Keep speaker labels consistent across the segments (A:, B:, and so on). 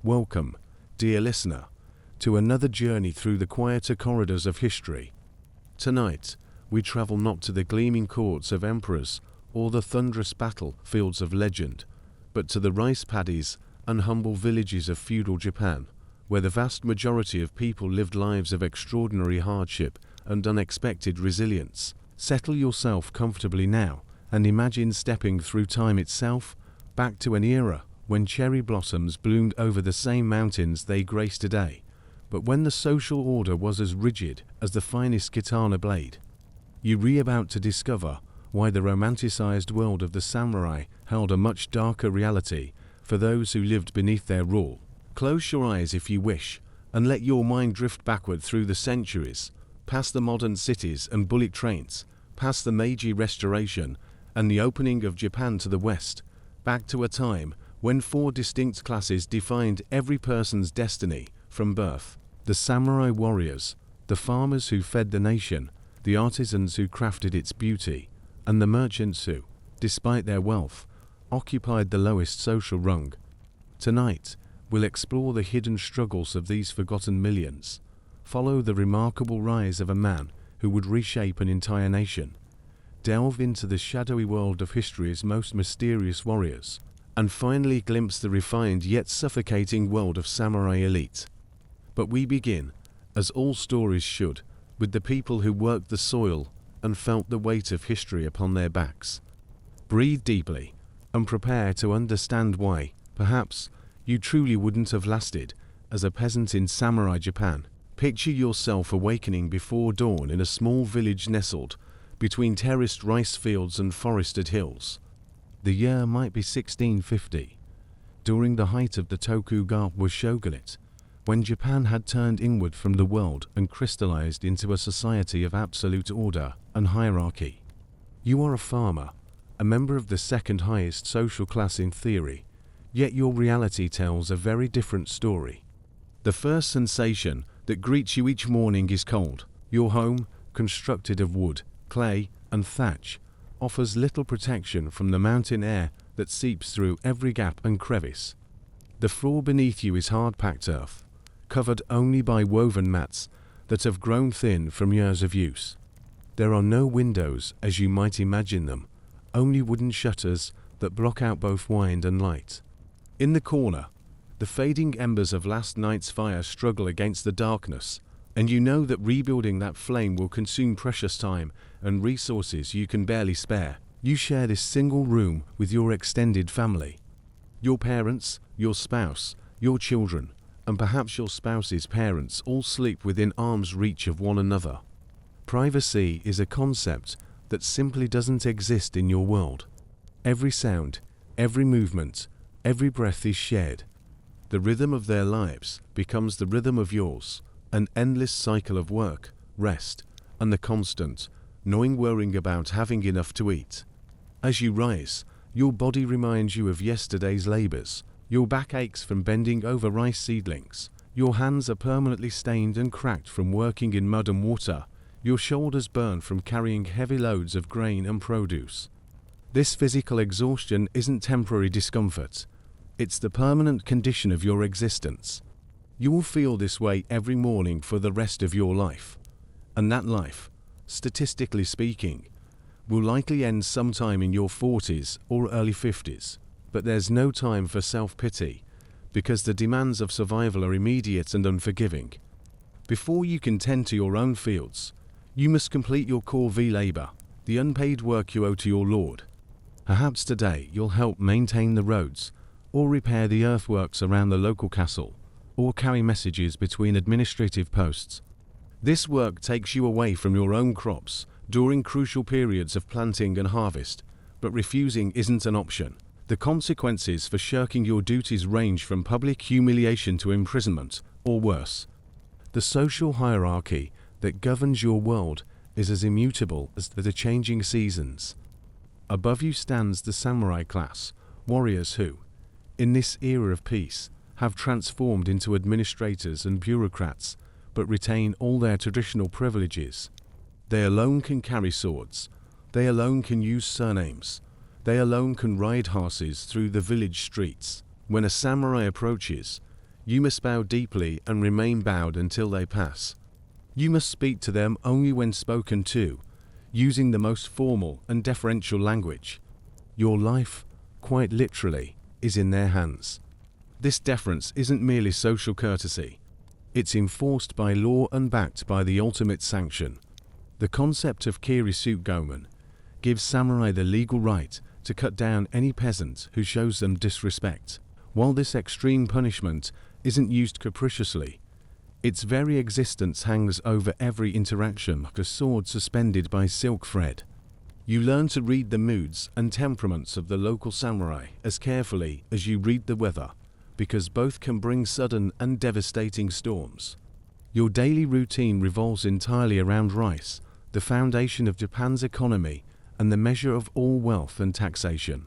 A: Welcome, dear listener, to another journey through the quieter corridors of history. Tonight, we travel not to the gleaming courts of emperors or the thunderous battlefields of legend, but to the rice paddies and humble villages of feudal Japan, where the vast majority of people lived lives of extraordinary hardship and unexpected resilience. Settle yourself comfortably now and imagine stepping through time itself, back to an era when cherry blossoms bloomed over the same mountains they grace today, but when the social order was as rigid as the finest katana blade. You're about to discover why the romanticized world of the samurai held a much darker reality for those who lived beneath their rule. Close your eyes if you wish, and let your mind drift backward through the centuries, past the modern cities and bullet trains, past the Meiji Restoration and the opening of Japan to the west, back to a time when four distinct classes defined every person's destiny from birth: the samurai warriors, the farmers who fed the nation, the artisans who crafted its beauty, and the merchants who, despite their wealth, occupied the lowest social rung. Tonight, we'll explore the hidden struggles of these forgotten millions, follow the remarkable rise of a man who would reshape an entire nation, delve into the shadowy world of history's most mysterious warriors, and finally glimpse the refined yet suffocating world of samurai elite. But we begin, as all stories should, with the people who worked the soil and felt the weight of history upon their backs. Breathe deeply and prepare to understand why, perhaps, you truly wouldn't have lasted as a peasant in samurai Japan. Picture yourself awakening before dawn in a small village nestled between terraced rice fields and forested hills. The year might be 1650, during the height of the Tokugawa shogunate, when Japan had turned inward from the world and crystallized into a society of absolute order and hierarchy. You are a farmer, a member of the second highest social class in theory, yet your reality tells a very different story. The first sensation that greets you each morning is cold. Your home, constructed of wood, clay, and thatch, offers little protection from the mountain air that seeps through every gap and crevice. The floor beneath you is hard-packed earth, covered only by woven mats that have grown thin from years of use. There are no windows as you might imagine them, only wooden shutters that block out both wind and light. In the corner, the fading embers of last night's fire struggle against the darkness, and you know that rebuilding that flame will consume precious time and resources you can barely spare. You share this single room with your extended family. Your parents, your spouse, your children, and perhaps your spouse's parents all sleep within arm's reach of one another. Privacy is a concept that simply doesn't exist in your world. Every sound, every movement, every breath is shared. The rhythm of their lives becomes the rhythm of yours, an endless cycle of work, rest, and the constant, gnawing worrying about having enough to eat. As you rise, your body reminds you of yesterday's labors. Your back aches from bending over rice seedlings. Your hands are permanently stained and cracked from working in mud and water. Your shoulders burn from carrying heavy loads of grain and produce. This physical exhaustion isn't temporary discomfort. It's the permanent condition of your existence. You will feel this way every morning for the rest of your life. And that life, statistically speaking, will likely end sometime in your 40s or early 50s. But there's no time for self-pity, because the demands of survival are immediate and unforgiving. Before you can tend to your own fields, you must complete your corvée labor, the unpaid work you owe to your lord. Perhaps today you'll help maintain the roads, or repair the earthworks around the local castle, or carry messages between administrative posts. This work takes you away from your own crops during crucial periods of planting and harvest, but refusing isn't an option. The consequences for shirking your duties range from public humiliation to imprisonment, or worse. The social hierarchy that governs your world is as immutable as the changing seasons. Above you stands the samurai class, warriors who, in this era of peace, have transformed into administrators and bureaucrats, but retain all their traditional privileges. They alone can carry swords. They alone can use surnames. They alone can ride horses through the village streets. When a samurai approaches, You must bow deeply and remain bowed until they pass. You must speak to them only when spoken to, using the most formal and deferential language. Your life, quite literally, is in their hands. This deference isn't merely social courtesy. It's enforced by law and backed by the ultimate sanction. The concept of kiri-suit-gomen gives samurai the legal right to cut down any peasant who shows them disrespect. While this extreme punishment isn't used capriciously, its very existence hangs over every interaction like a sword suspended by silk thread. You learn to read the moods and temperaments of the local samurai as carefully as you read the weather, because both can bring sudden and devastating storms. Your daily routine revolves entirely around rice, the foundation of Japan's economy and the measure of all wealth and taxation.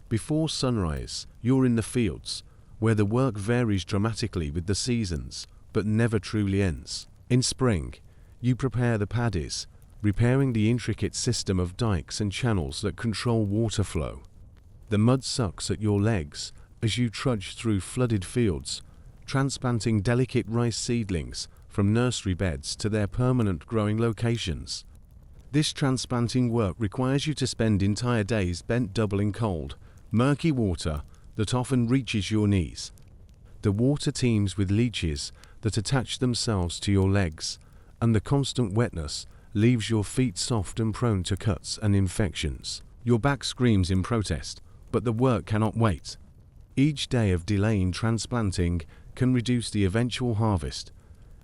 A: Before sunrise, you're in the fields, where the work varies dramatically with the seasons, but never truly ends. In spring, you prepare the paddies, repairing the intricate system of dikes and channels that control water flow. The mud sucks at your legs as you trudge through flooded fields, transplanting delicate rice seedlings from nursery beds to their permanent growing locations. This transplanting work requires you to spend entire days bent double in cold, murky water that often reaches your knees. The water teems with leeches that attach themselves to your legs, and the constant wetness leaves your feet soft and prone to cuts and infections. Your back screams in protest, but the work cannot wait. Each day of delaying transplanting can reduce the eventual harvest,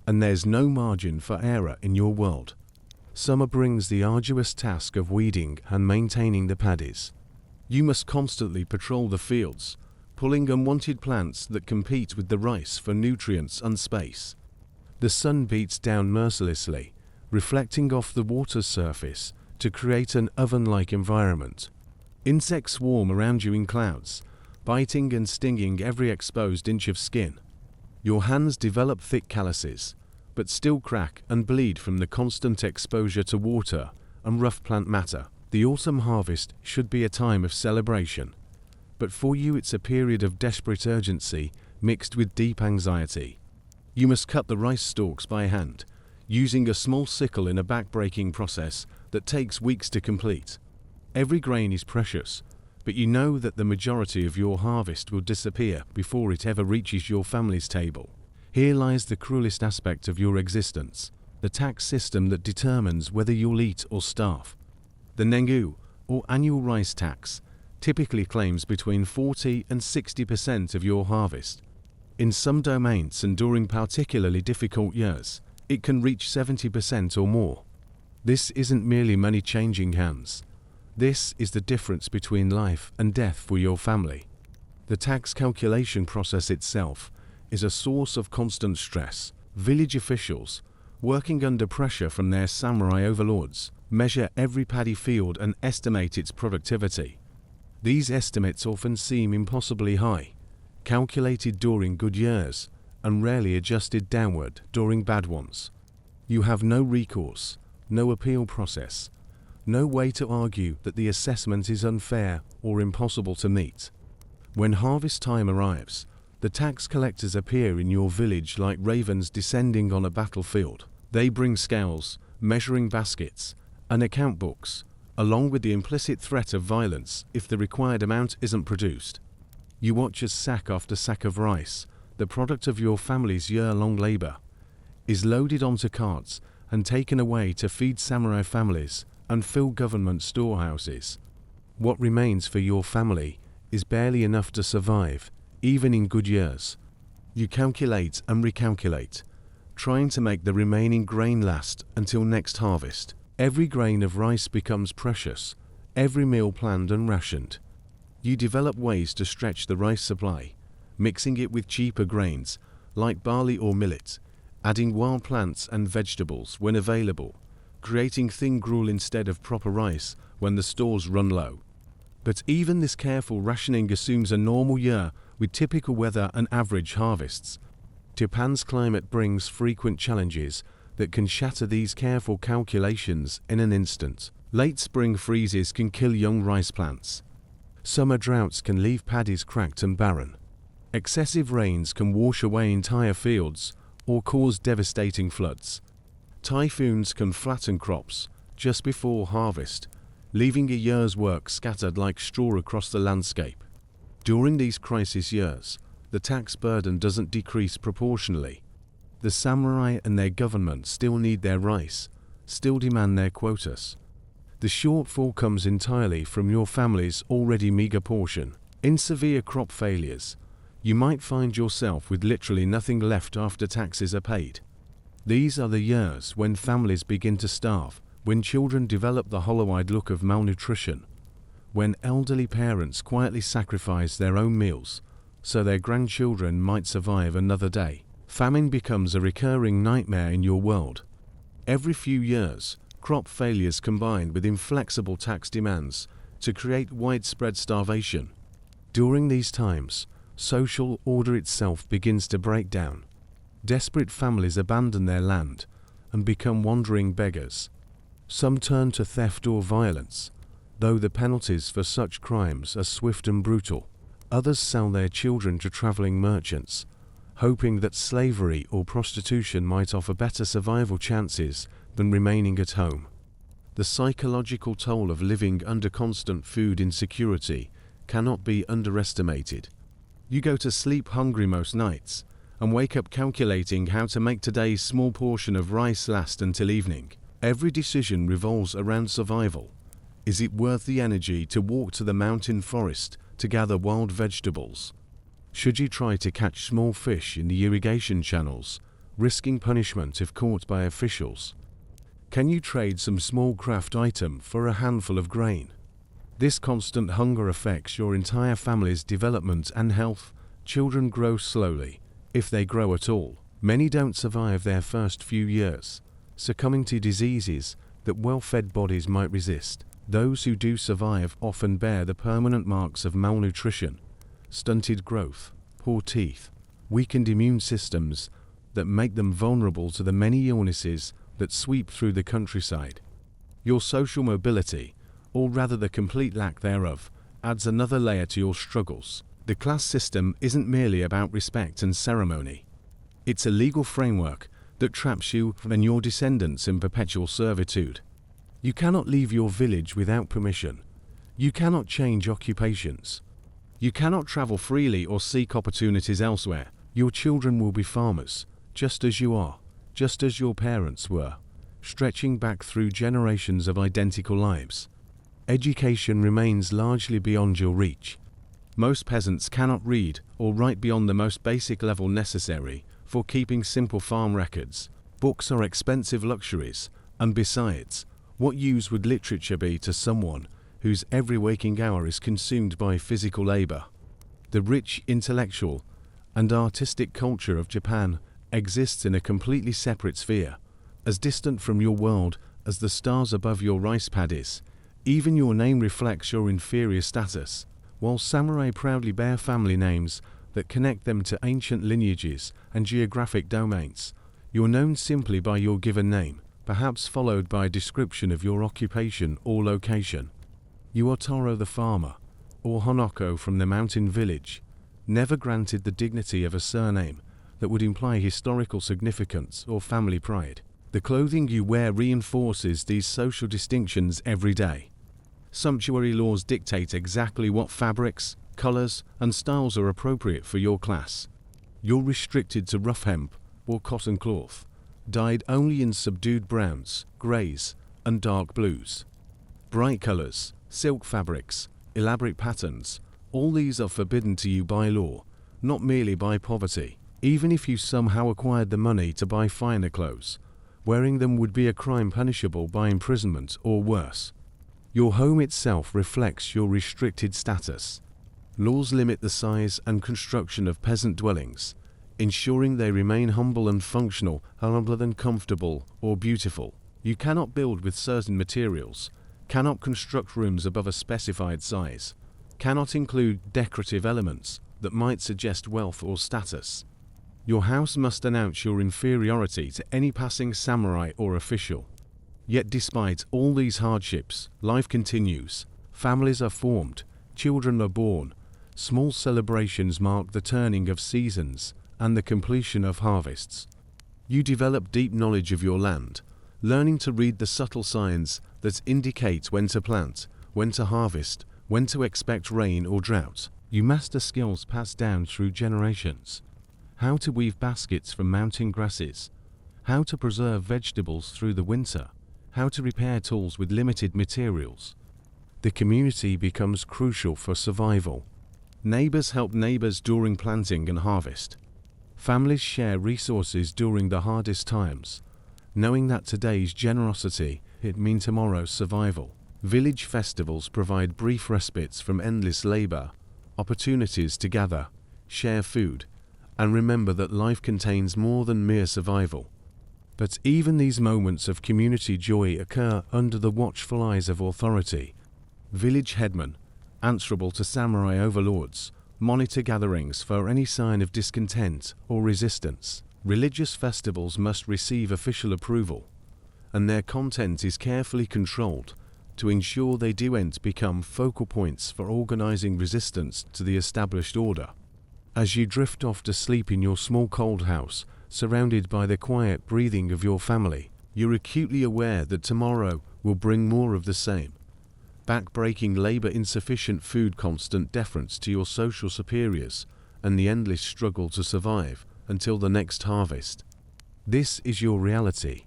A: and there's no margin for error in your world. Summer brings the arduous task of weeding and maintaining the paddies. You must constantly patrol the fields, pulling unwanted plants that compete with the rice for nutrients and space. The sun beats down mercilessly, reflecting off the water's surface to create an oven-like environment. Insects swarm around you in clouds, biting and stinging every exposed inch of skin. Your hands develop thick calluses, but still crack and bleed from the constant exposure to water and rough plant matter. The autumn harvest should be a time of celebration, but for you it's a period of desperate urgency mixed with deep anxiety. You must cut the rice stalks by hand, using a small sickle in a back-breaking process that takes weeks to complete. Every grain is precious, but you know that the majority of your harvest will disappear before it ever reaches your family's table. Here lies the cruelest aspect of your existence, the tax system that determines whether you'll eat or starve. The nengu, or annual rice tax, typically claims between 40 and 60% of your harvest. In some domains and during particularly difficult years, it can reach 70% or more. This isn't merely money changing hands. This is the difference between life and death for your family. The tax calculation process itself is a source of constant stress. Village officials, working under pressure from their samurai overlords, measure every paddy field and estimate its productivity. These estimates often seem impossibly high, calculated during good years, and rarely adjusted downward during bad ones. You have no recourse, no appeal process, no way to argue that the assessment is unfair or impossible to meet. When harvest time arrives, the tax collectors appear in your village like ravens descending on a battlefield. They bring scales, measuring baskets, and account books, along with the implicit threat of violence if the required amount isn't produced. You watch as sack after sack of rice, the product of your family's year-long labor, is loaded onto carts and taken away to feed samurai families and fill government storehouses. What remains for your family is barely enough to survive, even in good years. You calculate and recalculate, trying to make the remaining grain last until next harvest. Every grain of rice becomes precious, every meal planned and rationed. You develop ways to stretch the rice supply, mixing it with cheaper grains, like barley or millet, adding wild plants and vegetables when available, creating thin gruel instead of proper rice when the stores run low. But even this careful rationing assumes a normal year with typical weather and average harvests. Japan's climate brings frequent challenges that can shatter these careful calculations in an instant. Late spring freezes can kill young rice plants. Summer droughts can leave paddies cracked and barren. Excessive rains can wash away entire fields or cause devastating floods. Typhoons can flatten crops just before harvest, leaving a year's work scattered like straw across the landscape. During these crisis years, the tax burden doesn't decrease proportionally. The samurai and their government still need their rice, still demand their quotas. The shortfall comes entirely from your family's already meager portion. In severe crop failures, you might find yourself with literally nothing left after taxes are paid. These are the years when families begin to starve, when children develop the hollow-eyed look of malnutrition, when elderly parents quietly sacrifice their own meals so their grandchildren might survive another day. Famine becomes a recurring nightmare in your world. Every few years, crop failures combine with inflexible tax demands to create widespread starvation. During these times, social order itself begins to break down. Desperate families abandon their land and become wandering beggars. Some turn to theft or violence, though the penalties for such crimes are swift and brutal. Others sell their children to traveling merchants, hoping that slavery or prostitution might offer better survival chances than remaining at home. The psychological toll of living under constant food insecurity cannot be underestimated. You go to sleep hungry most nights and wake up calculating how to make today's small portion of rice last until evening. Every decision revolves around survival. Is it worth the energy to walk to the mountain forest to gather wild vegetables? Should you try to catch small fish in the irrigation channels, risking punishment if caught by officials? Can you trade some small craft item for a handful of grain? This constant hunger affects your entire family's development and health. Children grow slowly, if they grow at all. Many don't survive their first few years, succumbing to diseases that well-fed bodies might resist. Those who do survive often bear the permanent marks of malnutrition, stunted growth, poor teeth, weakened immune systems that make them vulnerable to the many illnesses that sweep through the countryside. Your social mobility, or rather the complete lack thereof, adds another layer to your struggles. The class system isn't merely about respect and ceremony. It's a legal framework that traps you and your descendants in perpetual servitude. You cannot leave your village without permission. You cannot change occupations. You cannot travel freely or seek opportunities elsewhere. Your children will be farmers, just as you are, just as your parents were, stretching back through generations of identical lives. Education remains largely beyond your reach. Most peasants cannot read or write beyond the most basic level necessary for keeping simple farm records. Books are expensive luxuries, and besides, what use would literature be to someone whose every waking hour is consumed by physical labor? The rich intellectual and artistic culture of Japan exists in a completely separate sphere, as distant from your world as the stars above your rice paddies. Even your name reflects your inferior status. While samurai proudly bear family names that connect them to ancient lineages and geographic domains, you're known simply by your given name, perhaps followed by a description of your occupation or location. You are Toro the farmer, or Hanako from the mountain village, never granted the dignity of a surname that would imply historical significance or family pride. The clothing you wear reinforces these social distinctions every day. Sumptuary laws dictate exactly what fabrics, colors, and styles are appropriate for your class. You're restricted to rough hemp or cotton cloth, dyed only in subdued browns, grays, and dark blues. Bright colors, silk fabrics, elaborate patterns, all these are forbidden to you by law, not merely by poverty. Even if you somehow acquired the money to buy finer clothes, wearing them would be a crime punishable by imprisonment or worse. Your home itself reflects your restricted status. Laws limit the size and construction of peasant dwellings, ensuring they remain humble and functional rather than comfortable or beautiful. You cannot build with certain materials, cannot construct rooms above a specified size, cannot include decorative elements that might suggest wealth or status. Your house must announce your inferiority to any passing samurai or official. Yet despite all these hardships, life continues. Families are formed, children are born, Small celebrations mark the turning of seasons and the completion of harvests. You develop deep knowledge of your land, learning to read the subtle signs that indicate when to plant, when to harvest, when to expect rain or drought. You master skills passed down through generations. How to weave baskets from mountain grasses, how to preserve vegetables through the winter, how to repair tools with limited materials. The community becomes crucial for survival. Neighbors help neighbors during planting and harvest. Families share resources during the hardest times, knowing that today's generosity it means tomorrow's survival. Village festivals provide brief respites from endless labor, opportunities to gather, share food, and remember that life contains more than mere survival. But even these moments of community joy occur under the watchful eyes of authority. Village headmen, answerable to samurai overlords, monitor gatherings for any sign of discontent or resistance. Religious festivals must receive official approval, and their content is carefully controlled to ensure they don't become focal points for organizing resistance to the established order. As you drift off to sleep in your small cold house, surrounded by the quiet breathing of your family, you're acutely aware that tomorrow will bring more of the same. Back-breaking labor, insufficient food, constant deference to your social superiors, and the endless struggle to survive until the next harvest. This is your reality,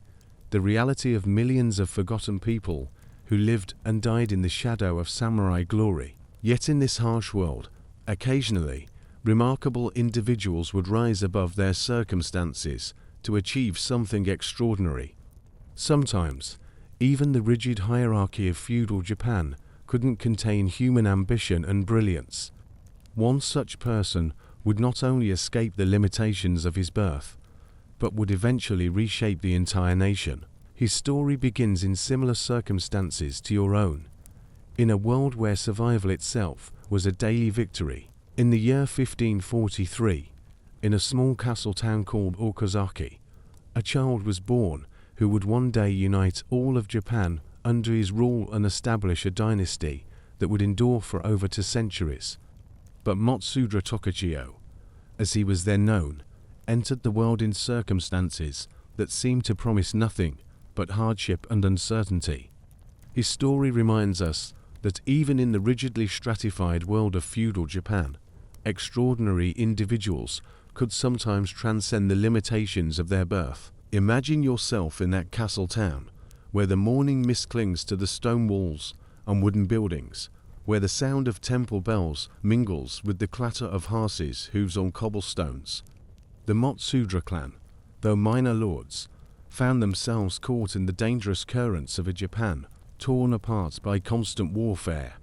A: the reality of millions of forgotten people who lived and died in the shadow of samurai glory. Yet in this harsh world, occasionally, remarkable individuals would rise above their circumstances to achieve something extraordinary. Sometimes, even the rigid hierarchy of feudal Japan couldn't contain human ambition and brilliance. One such person would not only escape the limitations of his birth, but would eventually reshape the entire nation. His story begins in similar circumstances to your own, in a world where survival itself was a daily victory. In the year 1543, in a small castle town called Okazaki, a child was born who would one day unite all of Japan under his rule and establish a dynasty that would endure for over 2 centuries. But Matsudra Tokuchiyo, as he was then known, entered the world in circumstances that seemed to promise nothing but hardship and uncertainty. His story reminds us that even in the rigidly stratified world of feudal Japan, extraordinary individuals could sometimes transcend the limitations of their birth. Imagine yourself in that castle town, where the morning mist clings to the stone walls and wooden buildings, where the sound of temple bells mingles with the clatter of horses' hooves on cobblestones. The Matsudra clan, though minor lords, found themselves caught in the dangerous currents of a Japan torn apart by constant warfare.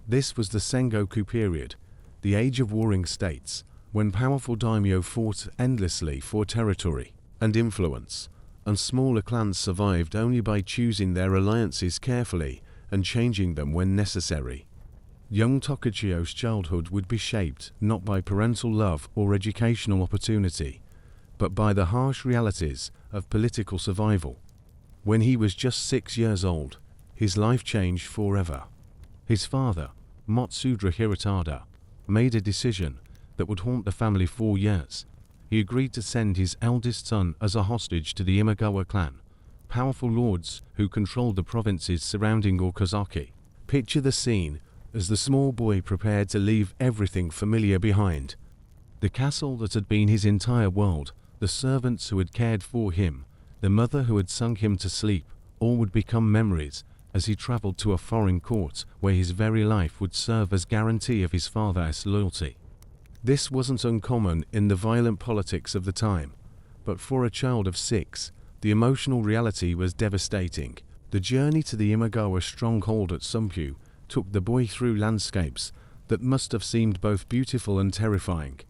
A: This was the Sengoku period, the age of warring states, when powerful daimyo fought endlessly for territory and influence, and smaller clans survived only by choosing their alliances carefully and changing them when necessary. Young Tokuchiyo's childhood would be shaped not by parental love or educational opportunity, but by the harsh realities of political survival. When he was just 6 years old, his life changed forever. His father, Matsudra Hirotada, made a decision that would haunt the family for years. He agreed to send his eldest son as a hostage to the Imagawa clan, powerful lords who controlled the provinces surrounding Okazaki. Picture the scene as the small boy prepared to leave everything familiar behind. The castle that had been his entire world, the servants who had cared for him, the mother who had sung him to sleep, all would become memories as he traveled to a foreign court where his very life would serve as guarantee of his father's loyalty. This wasn't uncommon in the violent politics of the time, but for a child of 6, the emotional reality was devastating. The journey to the Imagawa stronghold at Sumpyu took the boy through landscapes that must have seemed both beautiful and terrifying.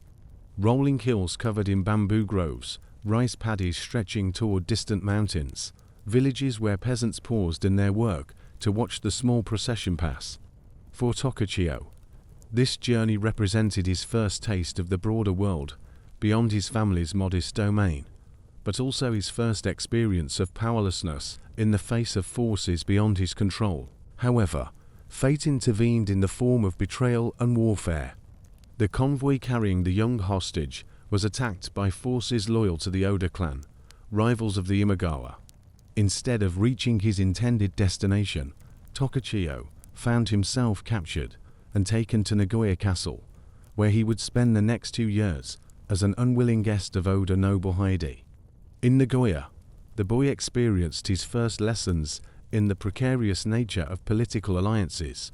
A: Rolling hills covered in bamboo groves, rice paddies stretching toward distant mountains, villages where peasants paused in their work to watch the small procession pass. For Tokuchiyo, this journey represented his first taste of the broader world, beyond his family's modest domain, but also his first experience of powerlessness in the face of forces beyond his control. However, fate intervened in the form of betrayal and warfare. The convoy carrying the young hostage was attacked by forces loyal to the Oda clan, rivals of the Imagawa. Instead of reaching his intended destination, Tokuchiyo found himself captured and taken to Nagoya Castle, where he would spend the next 2 years as an unwilling guest of Oda noble Heidi. In Nagoya, the boy experienced his first lessons in the precarious nature of political alliances.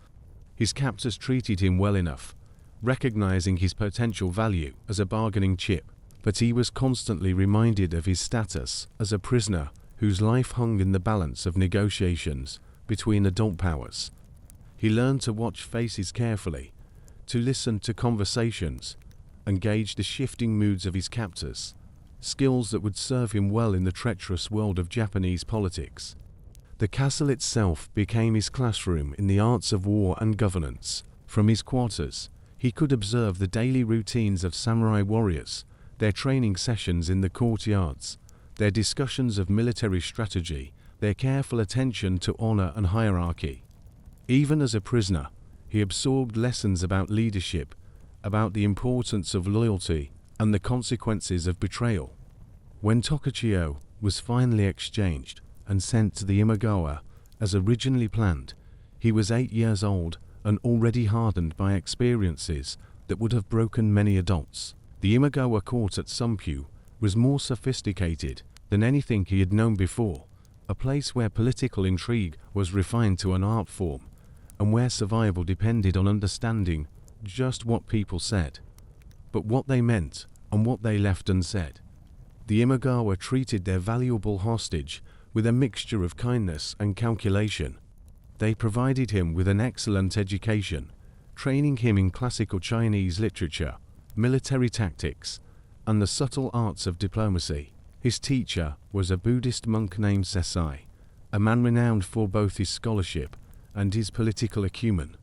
A: His captors treated him well enough, recognizing his potential value as a bargaining chip, but he was constantly reminded of his status as a prisoner whose life hung in the balance of negotiations between adult powers. He learned to watch faces carefully, to listen to conversations, and gauge the shifting moods of his captors, skills that would serve him well in the treacherous world of Japanese politics. The castle itself became his classroom in the arts of war and governance. From his quarters, he could observe the daily routines of samurai warriors, their training sessions in the courtyards, their discussions of military strategy, their careful attention to honor and hierarchy. Even as a prisoner, he absorbed lessons about leadership, about the importance of loyalty, and the consequences of betrayal. When Tokuchiyo was finally exchanged and sent to the Imagawa as originally planned, he was 8 years old and already hardened by experiences that would have broken many adults. The Imagawa court at Sumpyu was more sophisticated than anything he had known before, a place where political intrigue was refined to an art form, and where survival depended on understanding just what people said, but what they meant and what they left unsaid. The Imagawa treated their valuable hostage with a mixture of kindness and calculation. They provided him with an excellent education, training him in classical Chinese literature, military tactics, and the subtle arts of diplomacy. His teacher was a Buddhist monk named Sesai, a man renowned for both his scholarship and his political acumen.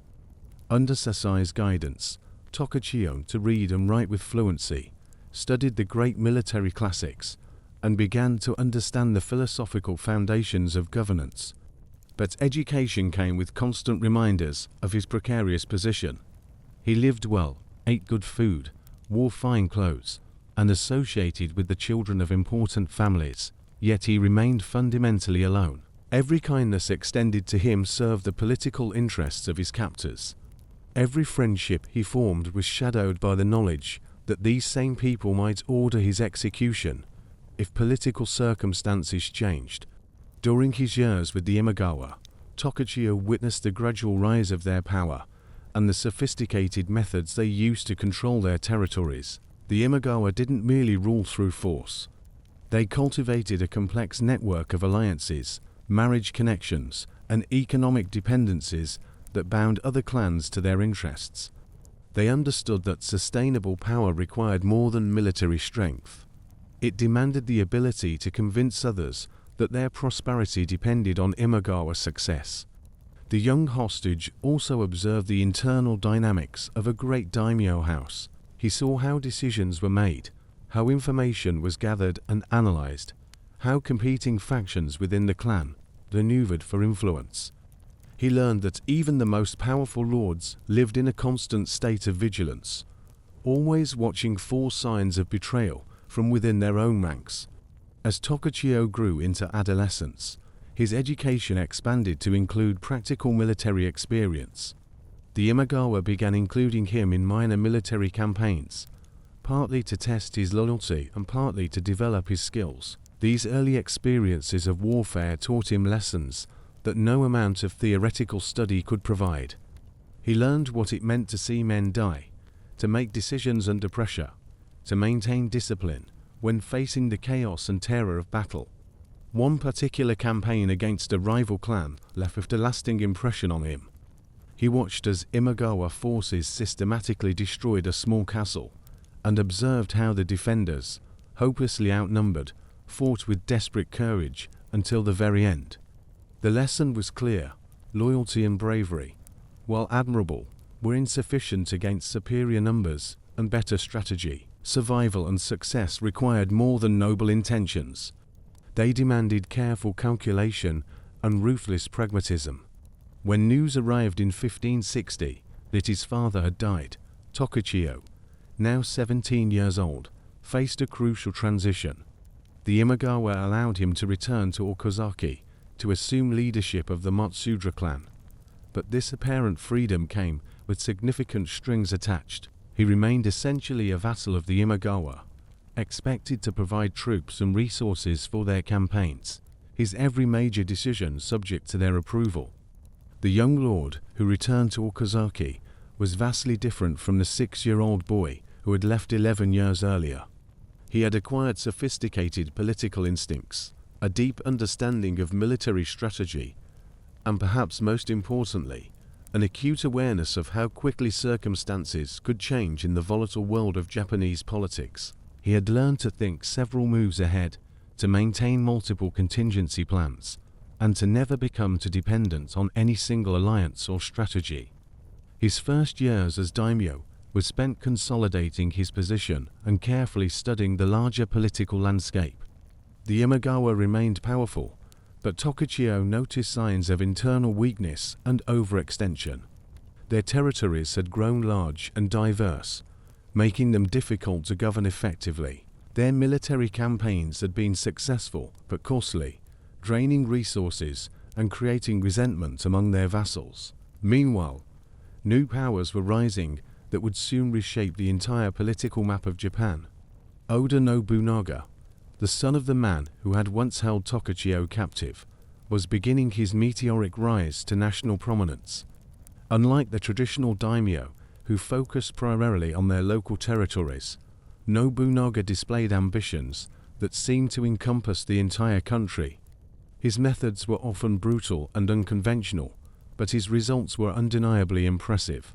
A: Under Sesai's guidance, Tokuchiyo learned to read and write with fluency, studied the great military classics, and began to understand the philosophical foundations of governance. But education came with constant reminders of his precarious position. He lived well, ate good food, wore fine clothes, and associated with the children of important families, yet he remained fundamentally alone. Every kindness extended to him served the political interests of his captors. Every friendship he formed was shadowed by the knowledge that these same people might order his execution if political circumstances changed. During his years with the Imagawa, Tokuchiyo witnessed the gradual rise of their power and the sophisticated methods they used to control their territories. The Imagawa didn't merely rule through force. They cultivated a complex network of alliances, marriage connections, and economic dependencies that bound other clans to their interests. They understood that sustainable power required more than military strength. It demanded the ability to convince others that their prosperity depended on Imagawa's success. The young hostage also observed the internal dynamics of a great daimyo house. He saw how decisions were made, how information was gathered and analyzed, how competing factions within the clan maneuvered for influence. He learned that even the most powerful lords lived in a constant state of vigilance, always watching for signs of betrayal from within their own ranks. As Tokuchiyo grew into adolescence, his education expanded to include practical military experience. The Imagawa began including him in minor military campaigns, partly to test his loyalty and partly to develop his skills. These early experiences of warfare taught him lessons that no amount of theoretical study could provide. He learned what it meant to see men die, to make decisions under pressure, to maintain discipline when facing the chaos and terror of battle. One particular campaign against a rival clan left a lasting impression on him. He watched as Imagawa forces systematically destroyed a small castle and observed how the defenders, hopelessly outnumbered, fought with desperate courage until the very end. The lesson was clear: loyalty and bravery, while admirable, were insufficient against superior numbers and better strategy. Survival and success required more than noble intentions. They demanded careful calculation and ruthless pragmatism. When news arrived in 1560 that his father had died, Tokuchiyo, now 17 years old, faced a crucial transition. The Imagawa allowed him to return to Okazaki to assume leadership of the Matsudra clan. But this apparent freedom came with significant strings attached. He remained essentially a vassal of the Imagawa, expected to provide troops and resources for their campaigns, his every major decision subject to their approval. The young lord who returned to Okazaki was vastly different from the 6-year-old boy who had left 11 years earlier. He had acquired sophisticated political instincts, a deep understanding of military strategy, and perhaps most importantly, an acute awareness of how quickly circumstances could change in the volatile world of Japanese politics. He had learned to think several moves ahead, to maintain multiple contingency plans, and to never become too dependent on any single alliance or strategy. His first years as daimyo was spent consolidating his position and carefully studying the larger political landscape. The Imagawa remained powerful, but Tokuchiyo noticed signs of internal weakness and overextension. Their territories had grown large and diverse, making them difficult to govern effectively. Their military campaigns had been successful but costly, draining resources and creating resentment among their vassals. Meanwhile, new powers were rising that would soon reshape the entire political map of Japan. Oda Nobunaga, the son of the man who had once held Tokuchiyo captive, was beginning his meteoric rise to national prominence. Unlike the traditional daimyo, who focused primarily on their local territories, Nobunaga displayed ambitions that seemed to encompass the entire country. His methods were often brutal and unconventional, but his results were undeniably impressive.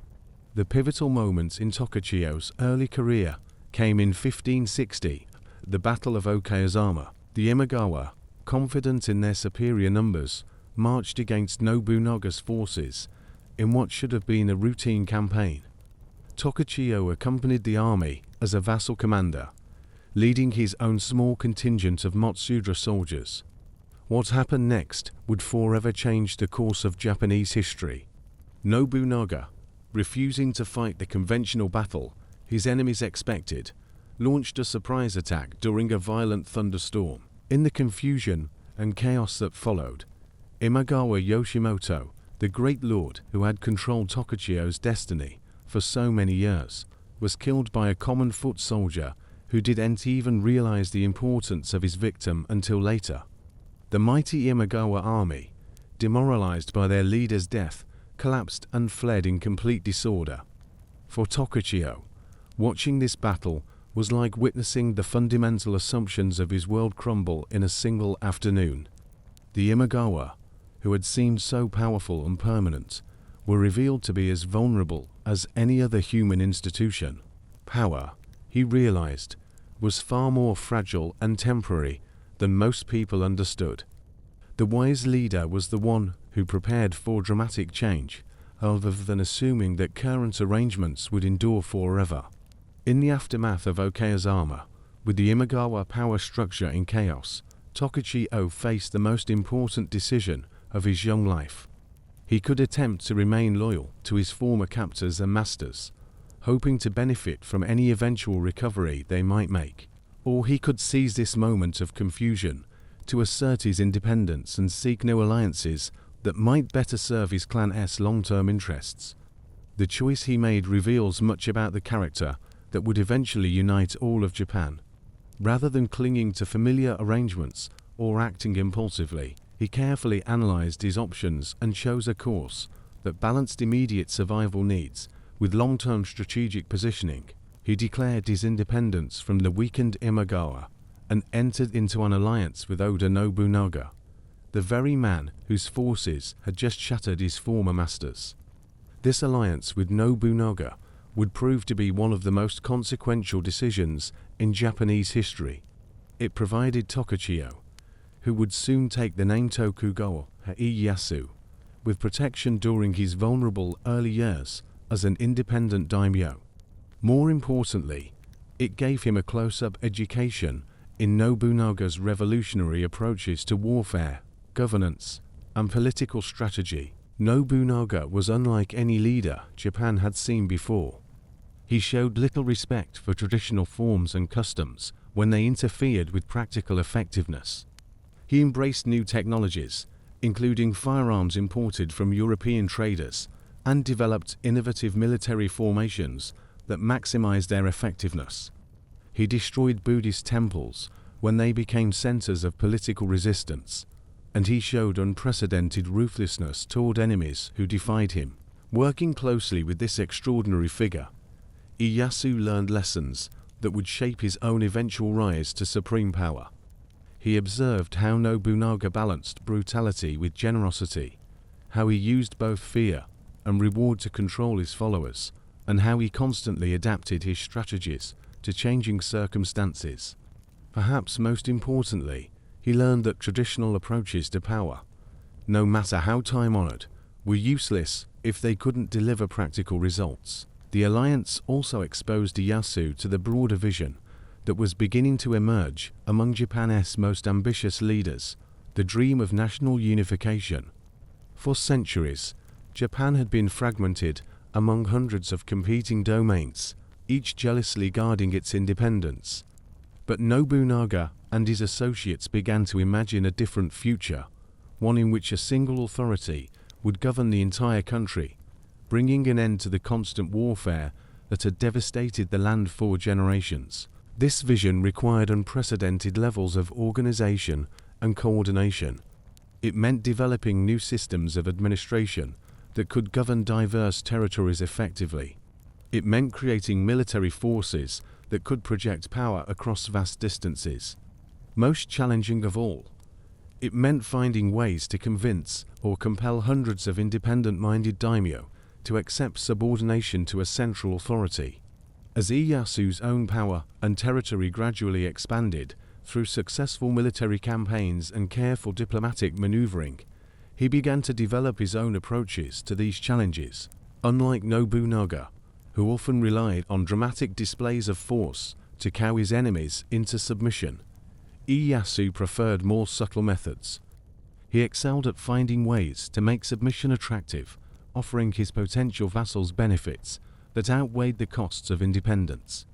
A: The pivotal moment in Tokuchiyo's early career came in 1560, the Battle of Okayazama. The Imagawa, confident in their superior numbers, marched against Nobunaga's forces in what should have been a routine campaign. Tokuchiyo accompanied the army as a vassal commander, leading his own small contingent of Matsudra soldiers. What happened next would forever change the course of Japanese history. Nobunaga, refusing to fight the conventional battle his enemies expected, launched a surprise attack during a violent thunderstorm. In the confusion and chaos that followed, Imagawa Yoshimoto, the great lord who had controlled Tokuchiyo's destiny for so many years, was killed by a common foot soldier who didn't even realize the importance of his victim until later. The mighty Imagawa army, demoralized by their leader's death, collapsed and fled in complete disorder. For Tokuchiyo, watching this battle was like witnessing the fundamental assumptions of his world crumble in a single afternoon. The Imagawa, who had seemed so powerful and permanent, were revealed to be as vulnerable as any other human institution. Power, he realized, was far more fragile and temporary than most people understood. The wise leader was the one who prepared for dramatic change, rather than assuming that current arrangements would endure forever. In the aftermath of Okayazama, with the Imagawa power structure in chaos, Tokuchiyo faced the most important decision of his young life. He could attempt to remain loyal to his former captors and masters, hoping to benefit from any eventual recovery they might make, or he could seize this moment of confusion to assert his independence and seek new alliances that might better serve his clan's long-term interests. The choice he made reveals much about the character that would eventually unite all of Japan. Rather than clinging to familiar arrangements or acting impulsively, he carefully analyzed his options and chose a course that balanced immediate survival needs with long-term strategic positioning. He declared his independence from the weakened Imagawa and entered into an alliance with Oda Nobunaga, the very man whose forces had just shattered his former masters. This alliance with Nobunaga would prove to be one of the most consequential decisions in Japanese history. It provided Tokuchiyo, who would soon take the name Tokugawa Ieyasu, with protection during his vulnerable early years as an independent daimyo. More importantly, it gave him a close-up education in Nobunaga's revolutionary approaches to warfare, governance, and political strategy. Nobunaga was unlike any leader Japan had seen before. He showed little respect for traditional forms and customs when they interfered with practical effectiveness. He embraced new technologies, including firearms imported from European traders, and developed innovative military formations that maximized their effectiveness. He destroyed Buddhist temples when they became centers of political resistance, and he showed unprecedented ruthlessness toward enemies who defied him. Working closely with this extraordinary figure, Ieyasu learned lessons that would shape his own eventual rise to supreme power. He observed how Nobunaga balanced brutality with generosity, how he used both fear and reward to control his followers, and how he constantly adapted his strategies to changing circumstances. Perhaps most importantly, he learned that traditional approaches to power, no matter how time-honored, were useless if they couldn't deliver practical results. The alliance also exposed Ieyasu to the broader vision that was beginning to emerge among Japan's most ambitious leaders, the dream of national unification. For centuries, Japan had been fragmented among hundreds of competing domains, each jealously guarding its independence. But Nobunaga and his associates began to imagine a different future, one in which a single authority would govern the entire country, bringing an end to the constant warfare that had devastated the land for generations. This vision required unprecedented levels of organization and coordination. It meant developing new systems of administration that could govern diverse territories effectively. It meant creating military forces that could project power across vast distances. Most challenging of all, it meant finding ways to convince or compel hundreds of independent-minded daimyo to accept subordination to a central authority. As Ieyasu's own power and territory gradually expanded through successful military campaigns and careful diplomatic maneuvering, he began to develop his own approaches to these challenges. Unlike Nobunaga, who often relied on dramatic displays of force to cow his enemies into submission, Ieyasu preferred more subtle methods. He excelled at finding ways to make submission attractive, offering his potential vassals benefits that outweighed the costs of independence.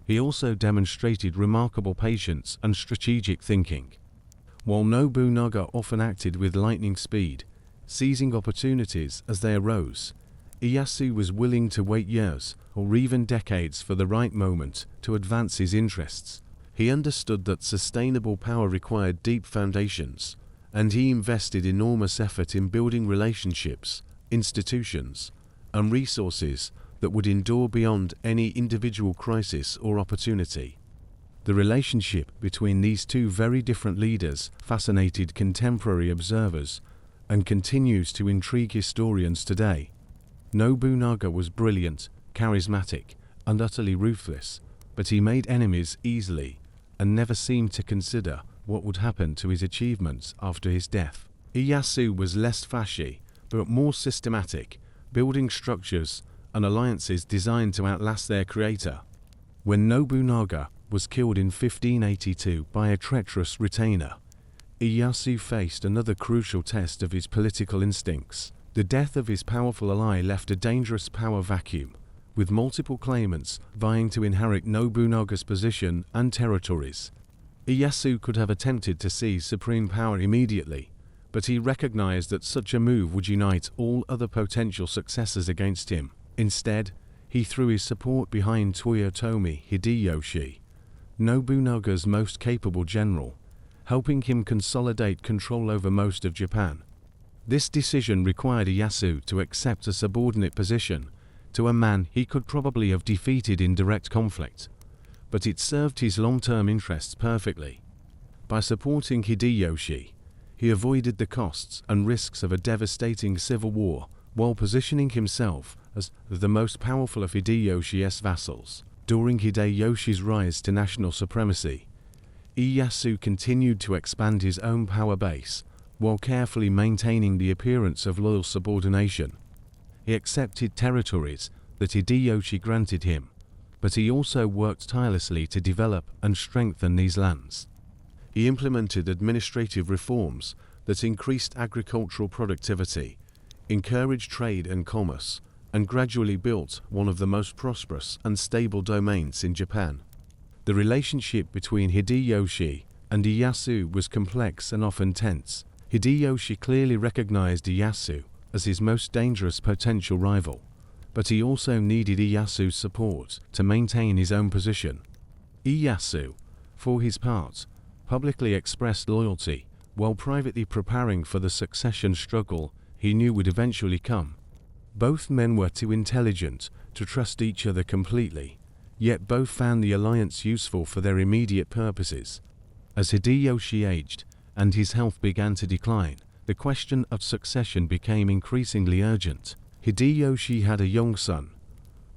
A: He also demonstrated remarkable patience and strategic thinking. While Nobunaga often acted with lightning speed, seizing opportunities as they arose, Ieyasu was willing to wait years or even decades for the right moment to advance his interests. He understood that sustainable power required deep foundations, and he invested enormous effort in building relationships, institutions, and resources that would endure beyond any individual crisis or opportunity. The relationship between these two very different leaders fascinated contemporary observers and continues to intrigue historians today. Nobunaga was brilliant, charismatic, and utterly ruthless, but he made enemies easily and never seemed to consider what would happen to his achievements after his death. Ieyasu was less flashy, but more systematic, building structures and alliances designed to outlast their creator. When Nobunaga was killed in 1582 by a treacherous retainer, Ieyasu faced another crucial test of his political instincts. The death of his powerful ally left a dangerous power vacuum, with multiple claimants vying to inherit Nobunaga's position and territories. Ieyasu could have attempted to seize supreme power immediately, but he recognized that such a move would unite all other potential successors against him. Instead, he threw his support behind Toyotomi Hideyoshi, Nobunaga's most capable general, helping him consolidate control over most of Japan. This decision required Ieyasu to accept a subordinate position to a man he could probably have defeated in direct conflict, but it served his long-term interests perfectly. By supporting Hideyoshi, he avoided the costs and risks of a devastating civil war while positioning himself as the most powerful of Hideyoshi's vassals. During Hideyoshi's rise to national supremacy, Ieyasu continued to expand his own power base while carefully maintaining the appearance of loyal subordination. He accepted territories that Hideyoshi granted him, but he also worked tirelessly to develop and strengthen these lands. He implemented administrative reforms that increased agricultural productivity, encouraged trade and commerce, and gradually built one of the most prosperous and stable domains in Japan. The relationship between Hideyoshi and Ieyasu was complex and often tense. Hideyoshi clearly recognized Ieyasu as his most dangerous potential rival, but he also needed Ieyasu's support to maintain his own position. Ieyasu, for his part, publicly expressed loyalty while privately preparing for the succession struggle he knew would eventually come. Both men were too intelligent to trust each other completely, yet both found the alliance useful for their immediate purposes. As Hideyoshi aged and his health began to decline, the question of succession became increasingly urgent. Hideyoshi had a young son,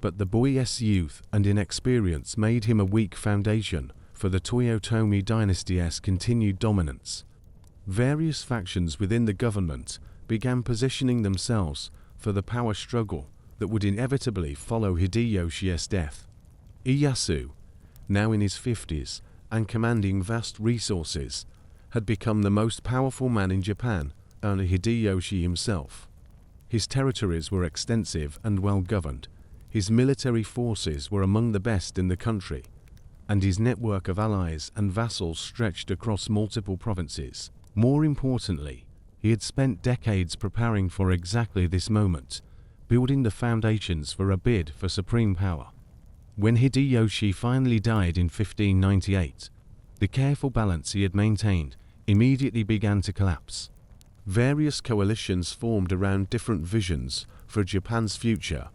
A: but the boy's youth and inexperience made him a weak foundation for the Toyotomi dynasty's continued dominance. Various factions within the government began positioning themselves for the power struggle that would inevitably follow Hideyoshi's death. Ieyasu, now in his 50s and commanding vast resources, had become the most powerful man in Japan under Hideyoshi himself. His territories were extensive and well governed, his military forces were among the best in the country, and his network of allies and vassals stretched across multiple provinces. More importantly, he had spent decades preparing for exactly this moment, building the foundations for a bid for supreme power. When Hideyoshi finally died in 1598, the careful balance he had maintained immediately began to collapse. Various coalitions formed around different visions for Japan's future,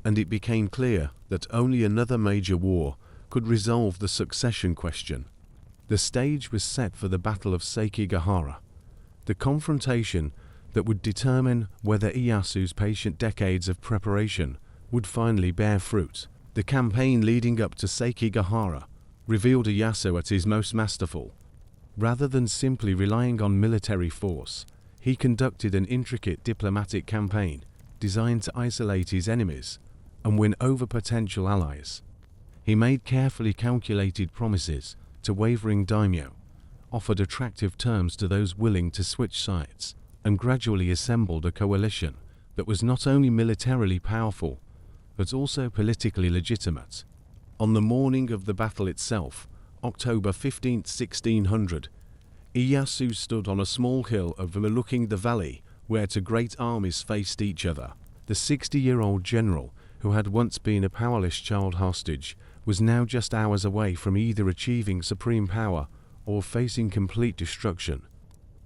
A: and it became clear that only another major war could resolve the succession question. The stage was set for the Battle of Sekigahara, the confrontation that would determine whether Ieyasu's patient decades of preparation would finally bear fruit. The campaign leading up to Sekigahara revealed Ieyasu at his most masterful. Rather than simply relying on military force, he conducted an intricate diplomatic campaign designed to isolate his enemies and win over potential allies. He made carefully calculated promises to wavering daimyo, offered attractive terms to those willing to switch sides, and gradually assembled a coalition that was not only militarily powerful, but also politically legitimate. On the morning of the battle itself, October 15, 1600, Ieyasu stood on a small hill overlooking the valley where two great armies faced each other. The 60-year-old general, who had once been a powerless child hostage, was now just hours away from either achieving supreme power or facing complete destruction.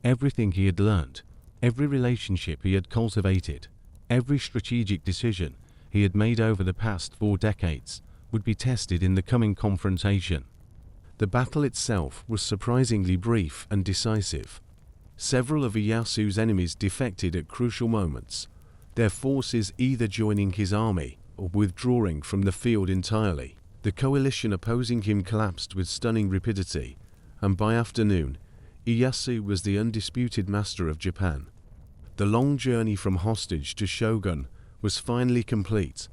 A: Everything he had learned, every relationship he had cultivated, every strategic decision he had made over the past 4 decades would be tested in the coming confrontation. The battle itself was surprisingly brief and decisive. Several of Ieyasu's enemies defected at crucial moments, their forces either joining his army or withdrawing from the field entirely. The coalition opposing him collapsed with stunning rapidity, and by afternoon, Ieyasu was the undisputed master of Japan. The long journey from hostage to shogun was finally complete,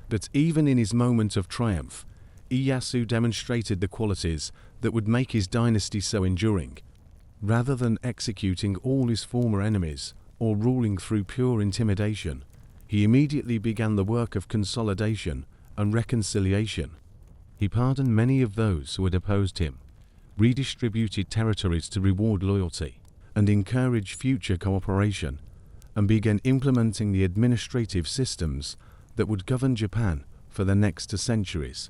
A: but even in his moment of triumph, Ieyasu demonstrated the qualities that would make his dynasty so enduring. Rather than executing all his former enemies or ruling through pure intimidation, he immediately began the work of consolidation and reconciliation. He pardoned many of those who had opposed him, redistributed territories to reward loyalty and encourage future cooperation, and began implementing the administrative systems that would govern Japan for the next 2 centuries.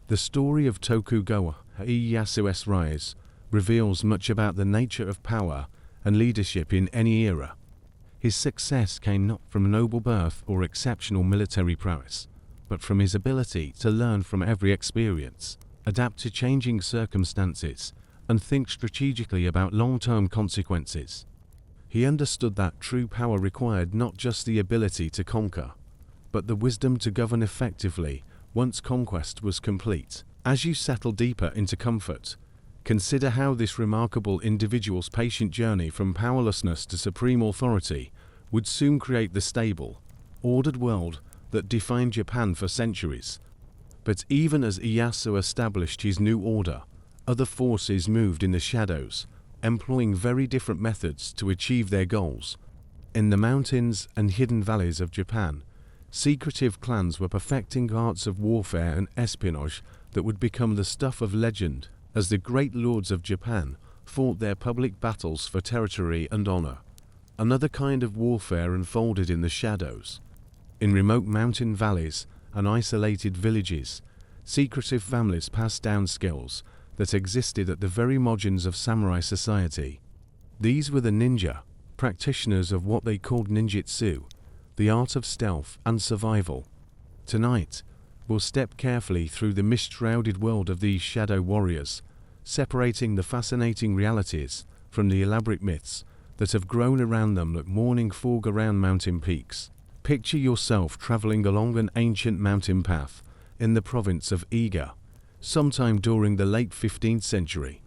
A: The story of Tokugawa Ieyasu's rise reveals much about the nature of power and leadership in any era. His success came not from noble birth or exceptional military prowess, but from his ability to learn from every experience, adapt to changing circumstances, and think strategically about long-term consequences. He understood that true power required not just the ability to conquer, but the wisdom to govern effectively once conquest was complete. As you settle deeper into comfort, consider how this remarkable individual's patient journey from powerlessness to supreme authority would soon create the stable, ordered world that defined Japan for centuries. But even as Ieyasu established his new order, other forces moved in the shadows, employing very different methods to achieve their goals. In the mountains and hidden valleys of Japan, Secretive clans were perfecting arts of warfare and espionage that would become the stuff of legend as the great lords of Japan fought their public battles for territory and honor. Another kind of warfare unfolded in the shadows. In remote mountain valleys and isolated villages, secretive families passed down skills that existed at the very margins of samurai society. These were the ninja, practitioners of what they called ninjutsu, the art of stealth and survival. Tonight, we'll step carefully through the mist-shrouded world of these shadow warriors, separating the fascinating realities from the elaborate myths that have grown around them like morning fog around mountain peaks. Picture yourself traveling along an ancient mountain path in the province of Iga, sometime during the late 15th century.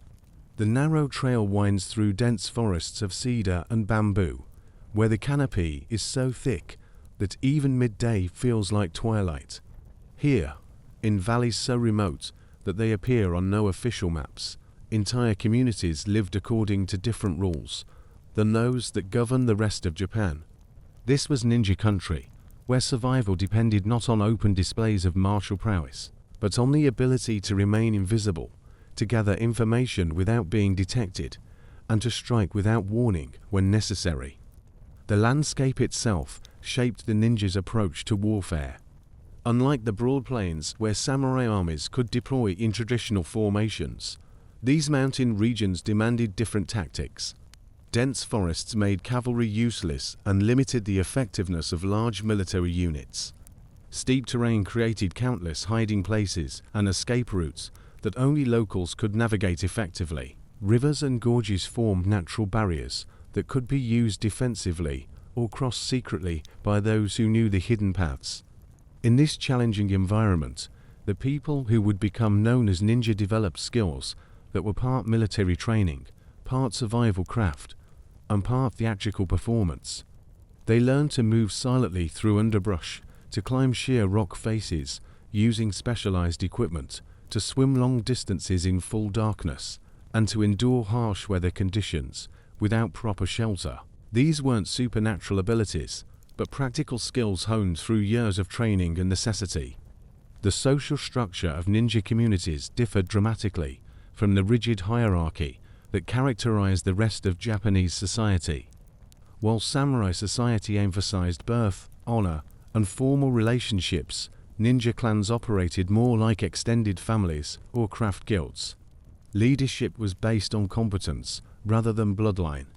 A: The narrow trail winds through dense forests of cedar and bamboo, where the canopy is so thick that even midday feels like twilight. Here, in valleys so remote that they appear on no official maps, entire communities lived according to different rules than those that govern the rest of Japan. This was ninja country, where survival depended not on open displays of martial prowess, but on the ability to remain invisible, to gather information without being detected, and to strike without warning when necessary. The landscape itself shaped the ninjas' approach to warfare. Unlike the broad plains where samurai armies could deploy in traditional formations, these mountain regions demanded different tactics. Dense forests made cavalry useless and limited the effectiveness of large military units. Steep terrain created countless hiding places and escape routes that only locals could navigate effectively. Rivers and gorges formed natural barriers that could be used defensively or crossed secretly by those who knew the hidden paths. In this challenging environment, the people who would become known as ninja developed skills that were part military training, part survival craft, and part theatrical performance. They learned to move silently through underbrush, to climb sheer rock faces using specialized equipment, to swim long distances in full darkness, and to endure harsh weather conditions without proper shelter. These weren't supernatural abilities, but practical skills honed through years of training and necessity. The social structure of ninja communities differed dramatically from the rigid hierarchy that characterized the rest of Japanese society. While samurai society emphasized birth, honor, and formal relationships, ninja clans operated more like extended families or craft guilds. Leadership was based on competence rather than bloodline,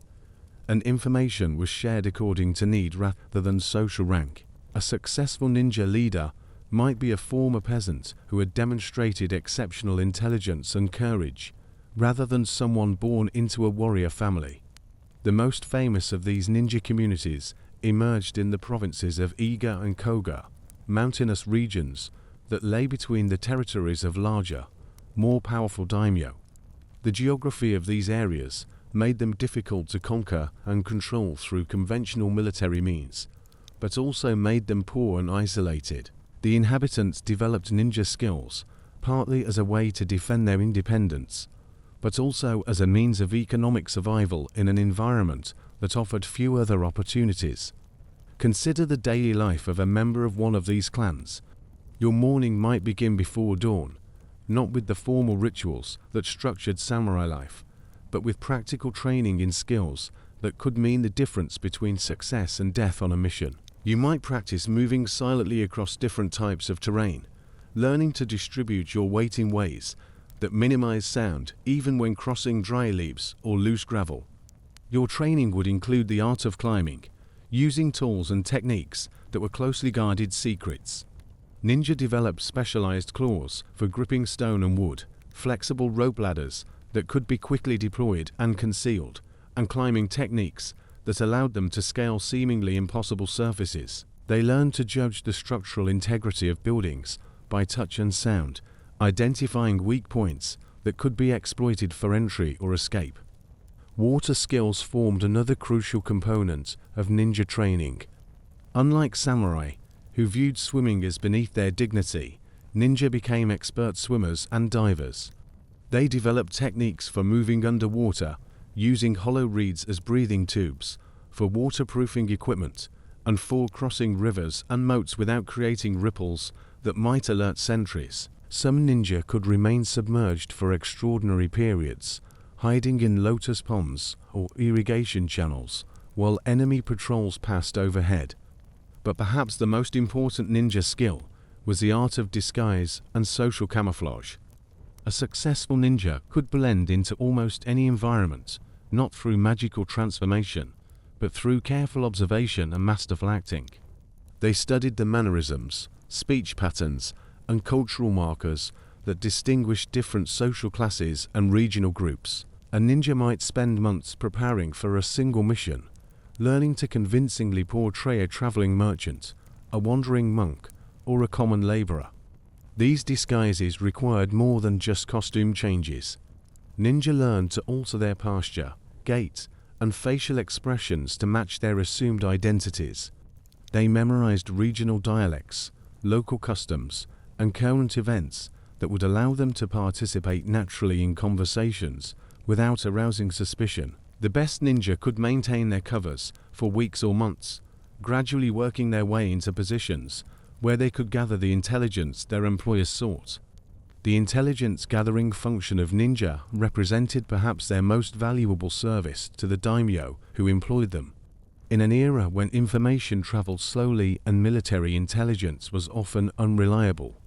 A: and information was shared according to need rather than social rank. A successful ninja leader might be a former peasant who had demonstrated exceptional intelligence and courage, rather than someone born into a warrior family. The most famous of these ninja communities emerged in the provinces of Iga and Koga, mountainous regions that lay between the territories of larger, more powerful daimyo. The geography of these areas made them difficult to conquer and control through conventional military means, but also made them poor and isolated. The inhabitants developed ninja skills, partly as a way to defend their independence, but also as a means of economic survival in an environment that offered few other opportunities. Consider the daily life of a member of one of these clans. Your morning might begin before dawn, not with the formal rituals that structured samurai life, but with practical training in skills that could mean the difference between success and death on a mission. You might practice moving silently across different types of terrain, learning to distribute your weight in ways that minimize sound even when crossing dry leaves or loose gravel. Your training would include the art of climbing, using tools and techniques that were closely guarded secrets. Ninja developed specialized claws for gripping stone and wood, flexible rope ladders that could be quickly deployed and concealed, and climbing techniques that allowed them to scale seemingly impossible surfaces. They learned to judge the structural integrity of buildings by touch and sound, identifying weak points that could be exploited for entry or escape. Water skills formed another crucial component of ninja training. Unlike samurai, who viewed swimming as beneath their dignity, ninja became expert swimmers and divers. They developed techniques for moving underwater, using hollow reeds as breathing tubes, for waterproofing equipment, and 4 crossing rivers and moats without creating ripples that might alert sentries. Some ninja could remain submerged for extraordinary periods, hiding in lotus ponds or irrigation channels while enemy patrols passed overhead. But perhaps the most important ninja skill was the art of disguise and social camouflage. A successful ninja could blend into almost any environment, not through magical transformation, but through careful observation and masterful acting. They studied the mannerisms, speech patterns, and cultural markers that distinguish different social classes and regional groups. A ninja might spend months preparing for a single mission, learning to convincingly portray a traveling merchant, a wandering monk, or a common laborer. These disguises required more than just costume changes. Ninja learned to alter their posture, gait, and facial expressions to match their assumed identities. They memorized regional dialects, local customs, and current events that would allow them to participate naturally in conversations without arousing suspicion. The best ninja could maintain their covers for weeks or months, gradually working their way into positions where they could gather the intelligence their employers sought. The intelligence-gathering function of ninja represented perhaps their most valuable service to the daimyo who employed them. In an era when information traveled slowly and military intelligence was often unreliable,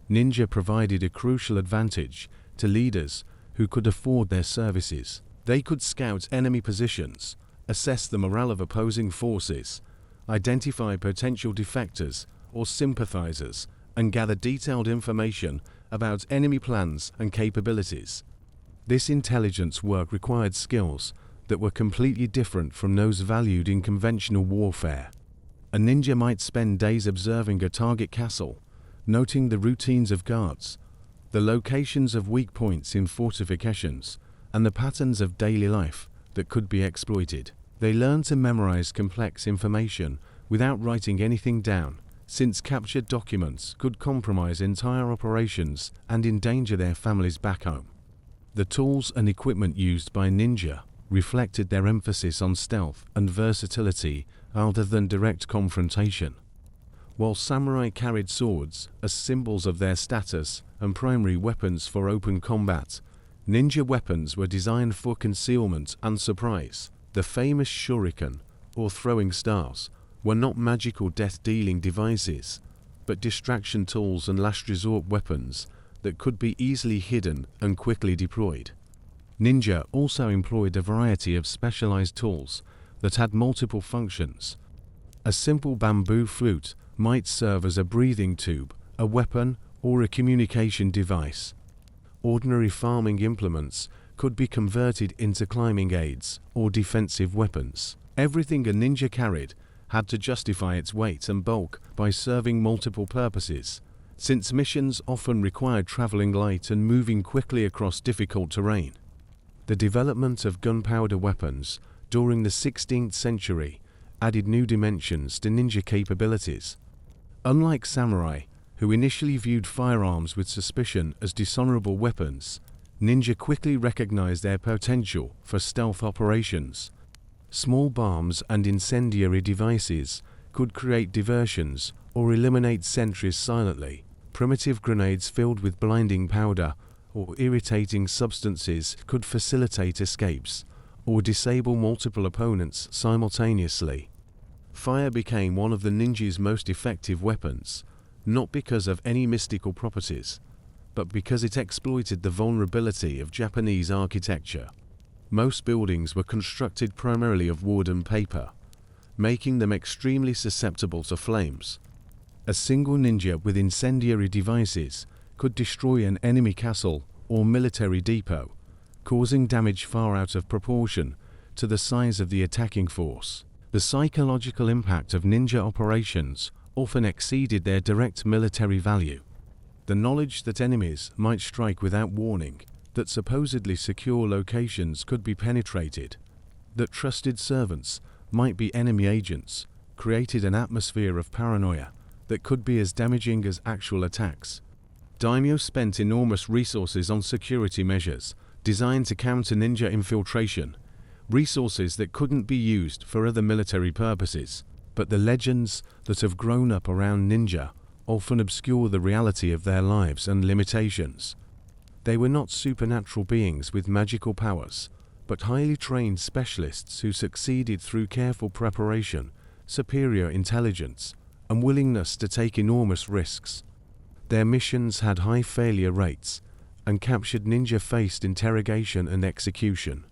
A: ninja provided a crucial advantage to leaders who could afford their services. They could scout enemy positions, assess the morale of opposing forces, identify potential defectors or sympathizers, and gather detailed information about enemy plans and capabilities. This intelligence work required skills that were completely different from those valued in conventional warfare. A ninja might spend days observing a target castle, noting the routines of guards, the locations of weak points in fortifications, and the patterns of daily life that could be exploited. They learned to memorize complex information without writing anything down, since captured documents could compromise entire operations and endanger their families back home. The tools and equipment used by ninja reflected their emphasis on stealth and versatility rather than direct confrontation. While samurai carried swords as symbols of their status and primary weapons for open combat, ninja weapons were designed for concealment and surprise. The famous shuriken, or throwing stars, were not magical death-dealing devices, but distraction tools and last resort weapons that could be easily hidden and quickly deployed. Ninja also employed a variety of specialized tools that had multiple functions. A simple bamboo flute might serve as a breathing tube, a weapon, or a communication device. Ordinary farming implements could be converted into climbing aids or defensive weapons. Everything a ninja carried had to justify its weight and bulk by serving multiple purposes, since missions often required traveling light and moving quickly across difficult terrain. The development of gunpowder weapons during the 16th century added new dimensions to ninja capabilities. Unlike samurai, who initially viewed firearms with suspicion as dishonorable weapons, ninja quickly recognized their potential for stealth operations. Small bombs and incendiary devices could create diversions or eliminate sentries silently. Primitive grenades filled with blinding powder or irritating substances could facilitate escapes or disable multiple opponents simultaneously. Fire became one of the ninja's most effective weapons, not because of any mystical properties, but because it exploited the vulnerability of Japanese architecture. Most buildings were constructed primarily of wood and paper, making them extremely susceptible to flames. A single ninja with incendiary devices could destroy an enemy castle or military depot, causing damage far out of proportion to the size of the attacking force. The psychological impact of ninja operations often exceeded their direct military value. The knowledge that enemies might strike without warning, that supposedly secure locations could be penetrated, that trusted servants might be enemy agents, created an atmosphere of paranoia that could be as damaging as actual attacks. Daimyo spent enormous resources on security measures designed to counter ninja infiltration, resources that couldn't be used for other military purposes. but the legends that have grown up around ninja often obscure the reality of their lives and limitations. They were not supernatural beings with magical powers, but highly trained specialists who succeeded through careful preparation, superior intelligence, and willingness to take enormous risks. Their missions had high failure rates, and captured ninja faced interrogation and execution.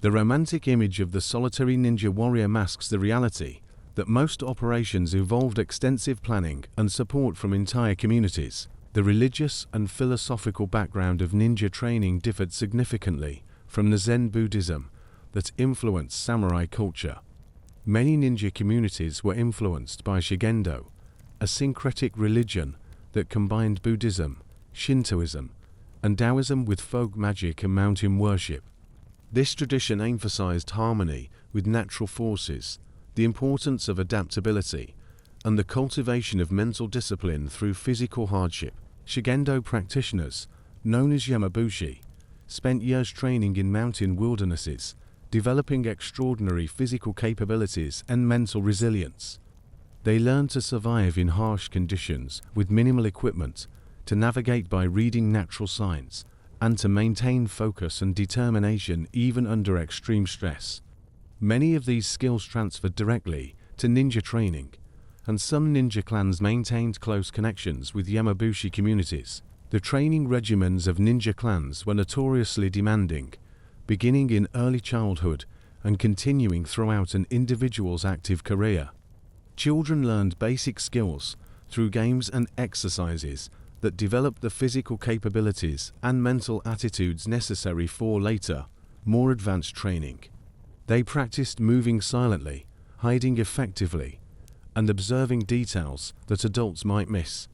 A: The romantic image of the solitary ninja warrior masks the reality that most operations involved extensive planning and support from entire communities. The religious and philosophical background of ninja training differed significantly from the Zen Buddhism that influenced samurai culture. Many ninja communities were influenced by Shugendo, a syncretic religion that combined Buddhism, Shintoism, and Taoism with folk magic and mountain worship. This tradition emphasized harmony with natural forces, the importance of adaptability, and the cultivation of mental discipline through physical hardship. Shugendo practitioners, known as Yamabushi, spent years training in mountain wildernesses, developing extraordinary physical capabilities and mental resilience. They learned to survive in harsh conditions with minimal equipment, to navigate by reading natural signs, and to maintain focus and determination even under extreme stress. Many of these skills transferred directly to ninja training, and some ninja clans maintained close connections with Yamabushi communities. The training regimens of ninja clans were notoriously demanding, beginning in early childhood and continuing throughout an individual's active career. Children learned basic skills through games and exercises that developed the physical capabilities and mental attitudes necessary for later, more advanced training. They practiced moving silently, hiding effectively, and observing details that adults might miss.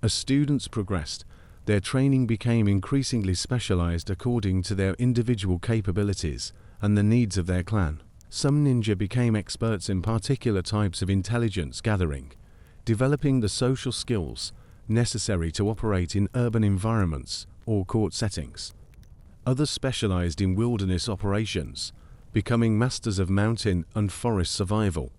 A: As students progressed, their training became increasingly specialized according to their individual capabilities and the needs of their clan. Some ninja became experts in particular types of intelligence gathering, developing the social skills necessary to operate in urban environments or court settings. Others specialized in wilderness operations, becoming masters of mountain and forest survival.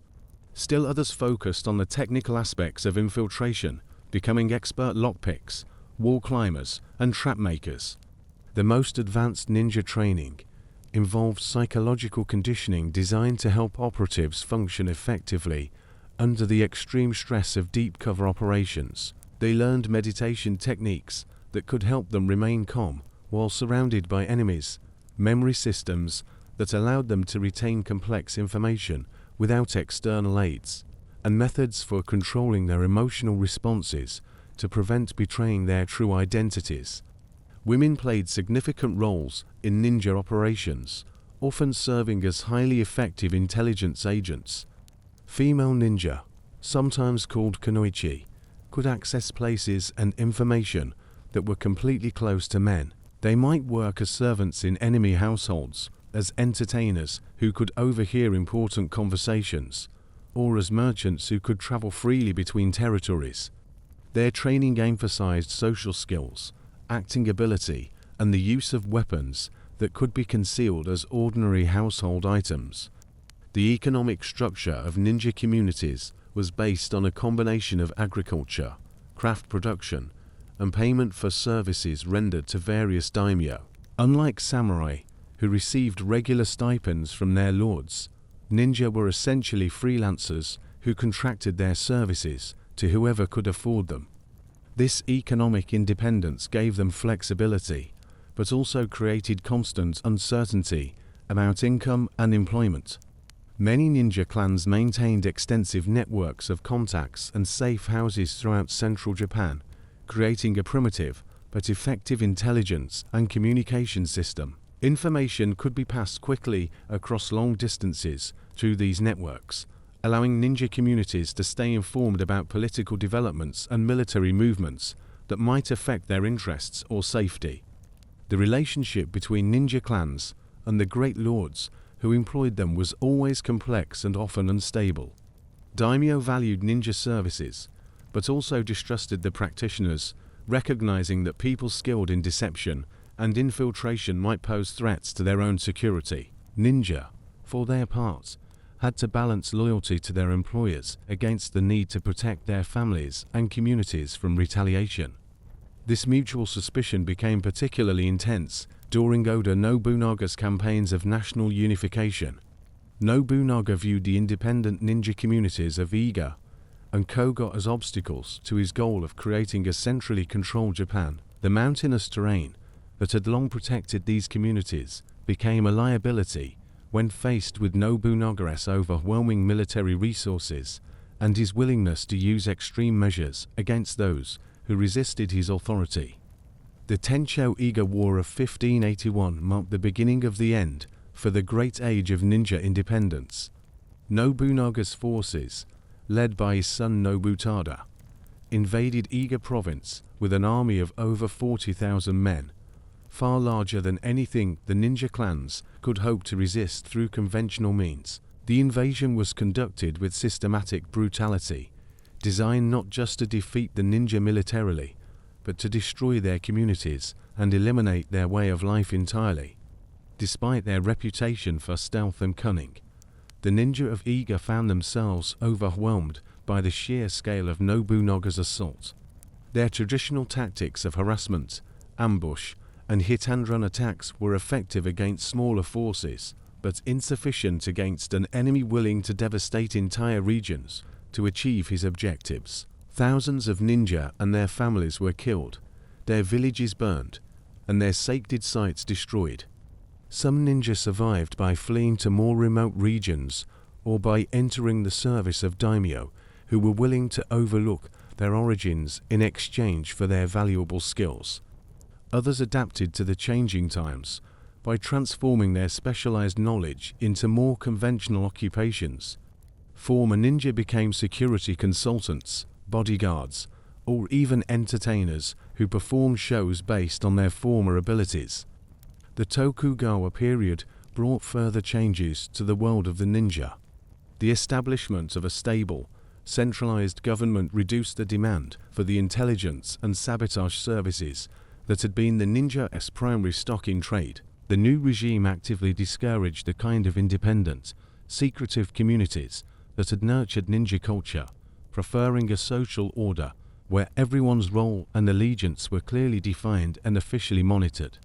A: Still others focused on the technical aspects of infiltration, becoming expert lockpicks, wall climbers, and trap makers. The most advanced ninja training involved psychological conditioning designed to help operatives function effectively under the extreme stress of deep cover operations. They learned meditation techniques that could help them remain calm while surrounded by enemies, memory systems that allowed them to retain complex information without external aids, and methods for controlling their emotional responses to prevent betraying their true identities. Women played significant roles in ninja operations, often serving as highly effective intelligence agents. Female ninja, sometimes called kunoichi, could access places and information that were completely closed to men. They might work as servants in enemy households, as entertainers who could overhear important conversations, or as merchants who could travel freely between territories. Their training emphasized social skills, acting ability, and the use of weapons that could be concealed as ordinary household items. The economic structure of ninja communities was based on a combination of agriculture, craft production, and payment for services rendered to various daimyo. Unlike samurai, who received regular stipends from their lords, ninja were essentially freelancers who contracted their services to whoever could afford them. This economic independence gave them flexibility, but also created constant uncertainty about income and employment. Many ninja clans maintained extensive networks of contacts and safe houses throughout central Japan, creating a primitive but effective intelligence and communication system. Information could be passed quickly across long distances through these networks, allowing ninja communities to stay informed about political developments and military movements that might affect their interests or safety. The relationship between ninja clans and the great lords who employed them was always complex and often unstable. Daimyo valued ninja services, but also distrusted the practitioners, recognizing that people skilled in deception and infiltration might pose threats to their own security. Ninja, for their part, had to balance loyalty to their employers against the need to protect their families and communities from retaliation. This mutual suspicion became particularly intense during Oda Nobunaga's campaigns of national unification. Nobunaga viewed the independent ninja communities of Iga and Koga as obstacles to his goal of creating a centrally controlled Japan. The mountainous terrain that had long protected these communities became a liability when faced with Nobunaga's overwhelming military resources and his willingness to use extreme measures against those who resisted his authority. The Tencho-Iga War of 1581 marked the beginning of the end for the great age of ninja independence. Nobunaga's forces, led by his son Nobutada, invaded Iga province with an army of over 40,000 men, far larger than anything the ninja clans could hope to resist through conventional means. The invasion was conducted with systematic brutality, designed not just to defeat the ninja militarily, but to destroy their communities and eliminate their way of life entirely. Despite their reputation for stealth and cunning, the ninja of Iga found themselves overwhelmed by the sheer scale of Nobunaga's assault. Their traditional tactics of harassment, ambush, and hit-and-run attacks were effective against smaller forces, but insufficient against an enemy willing to devastate entire regions to achieve his objectives. Thousands of ninja and their families were killed, their villages burned, and their sacred sites destroyed. Some ninja survived by fleeing to more remote regions or by entering the service of daimyo, who were willing to overlook their origins in exchange for their valuable skills. Others adapted to the changing times by transforming their specialized knowledge into more conventional occupations. Former ninja became security consultants, bodyguards, or even entertainers who performed shows based on their former abilities. The Tokugawa period brought further changes to the world of the ninja. The establishment of a stable, centralized government reduced the demand for the intelligence and sabotage services that had been the ninja's primary stock in trade. The new regime actively discouraged the kind of independent, secretive communities that had nurtured ninja culture, preferring a social order where everyone's role and allegiance were clearly defined and officially monitored.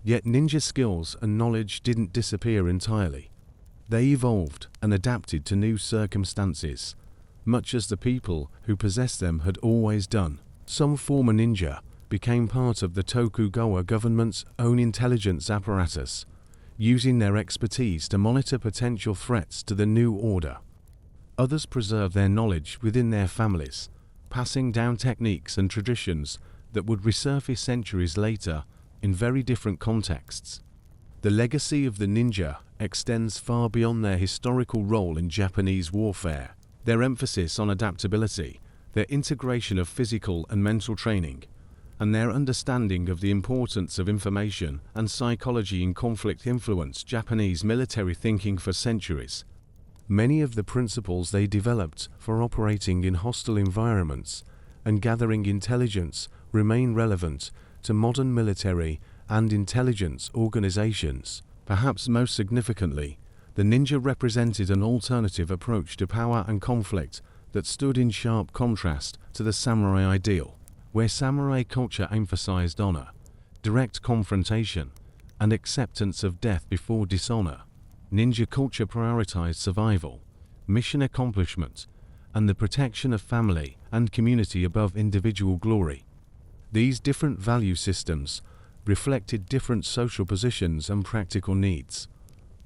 A: Yet ninja skills and knowledge didn't disappear entirely. They evolved and adapted to new circumstances, much as the people who possessed them had always done. Some former ninja became part of the Tokugawa government's own intelligence apparatus, using their expertise to monitor potential threats to the new order. Others preserved their knowledge within their families, passing down techniques and traditions that would resurface centuries later in very different contexts. The legacy of the ninja extends far beyond their historical role in Japanese warfare. Their emphasis on adaptability, their integration of physical and mental training, and their understanding of the importance of information and psychology in conflict influenced Japanese military thinking for centuries. Many of the principles they developed for operating in hostile environments and gathering intelligence remain relevant to modern military and intelligence organizations. Perhaps most significantly, the ninja represented an alternative approach to power and conflict that stood in sharp contrast to the samurai ideal, where samurai culture emphasized honor, direct confrontation, and acceptance of death before dishonor. Ninja culture prioritized survival, mission accomplishment, and the protection of family and community above individual glory. These different value systems reflected different social positions and practical needs,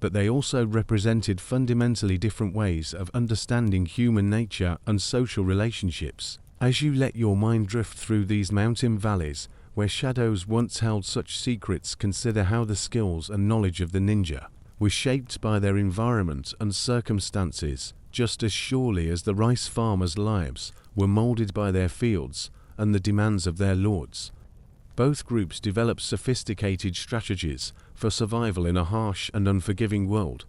A: but they also represented fundamentally different ways of understanding human nature and social relationships. As you let your mind drift through these mountain valleys where shadows once held such secrets, consider how the skills and knowledge of the ninja were shaped by their environment and circumstances, just as surely as the rice farmers' lives were molded by their fields and the demands of their lords. Both groups developed sophisticated strategies for survival in a harsh and unforgiving world,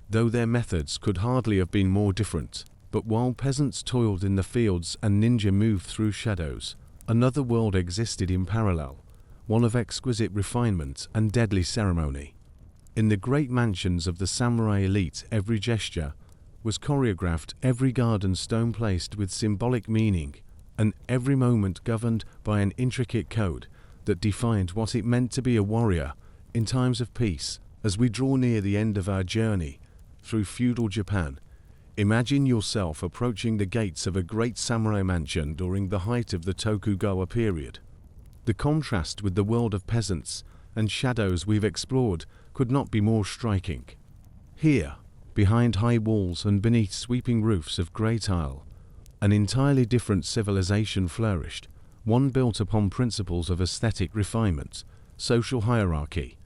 A: though their methods could hardly have been more different. But while peasants toiled in the fields and ninja moved through shadows, another world existed in parallel, one of exquisite refinement and deadly ceremony. In the great mansions of the samurai elite, every gesture, was choreographed, every garden stone placed with symbolic meaning, and every moment governed by an intricate code that defined what it meant to be a warrior in times of peace. As we draw near the end of our journey through feudal Japan, imagine yourself approaching the gates of a great samurai mansion during the height of the Tokugawa period. The contrast with the world of peasants and shadows we've explored could not be more striking. Here, behind high walls and beneath sweeping roofs of grey tile, an entirely different civilization flourished, one built upon principles of aesthetic refinement, social hierarchy,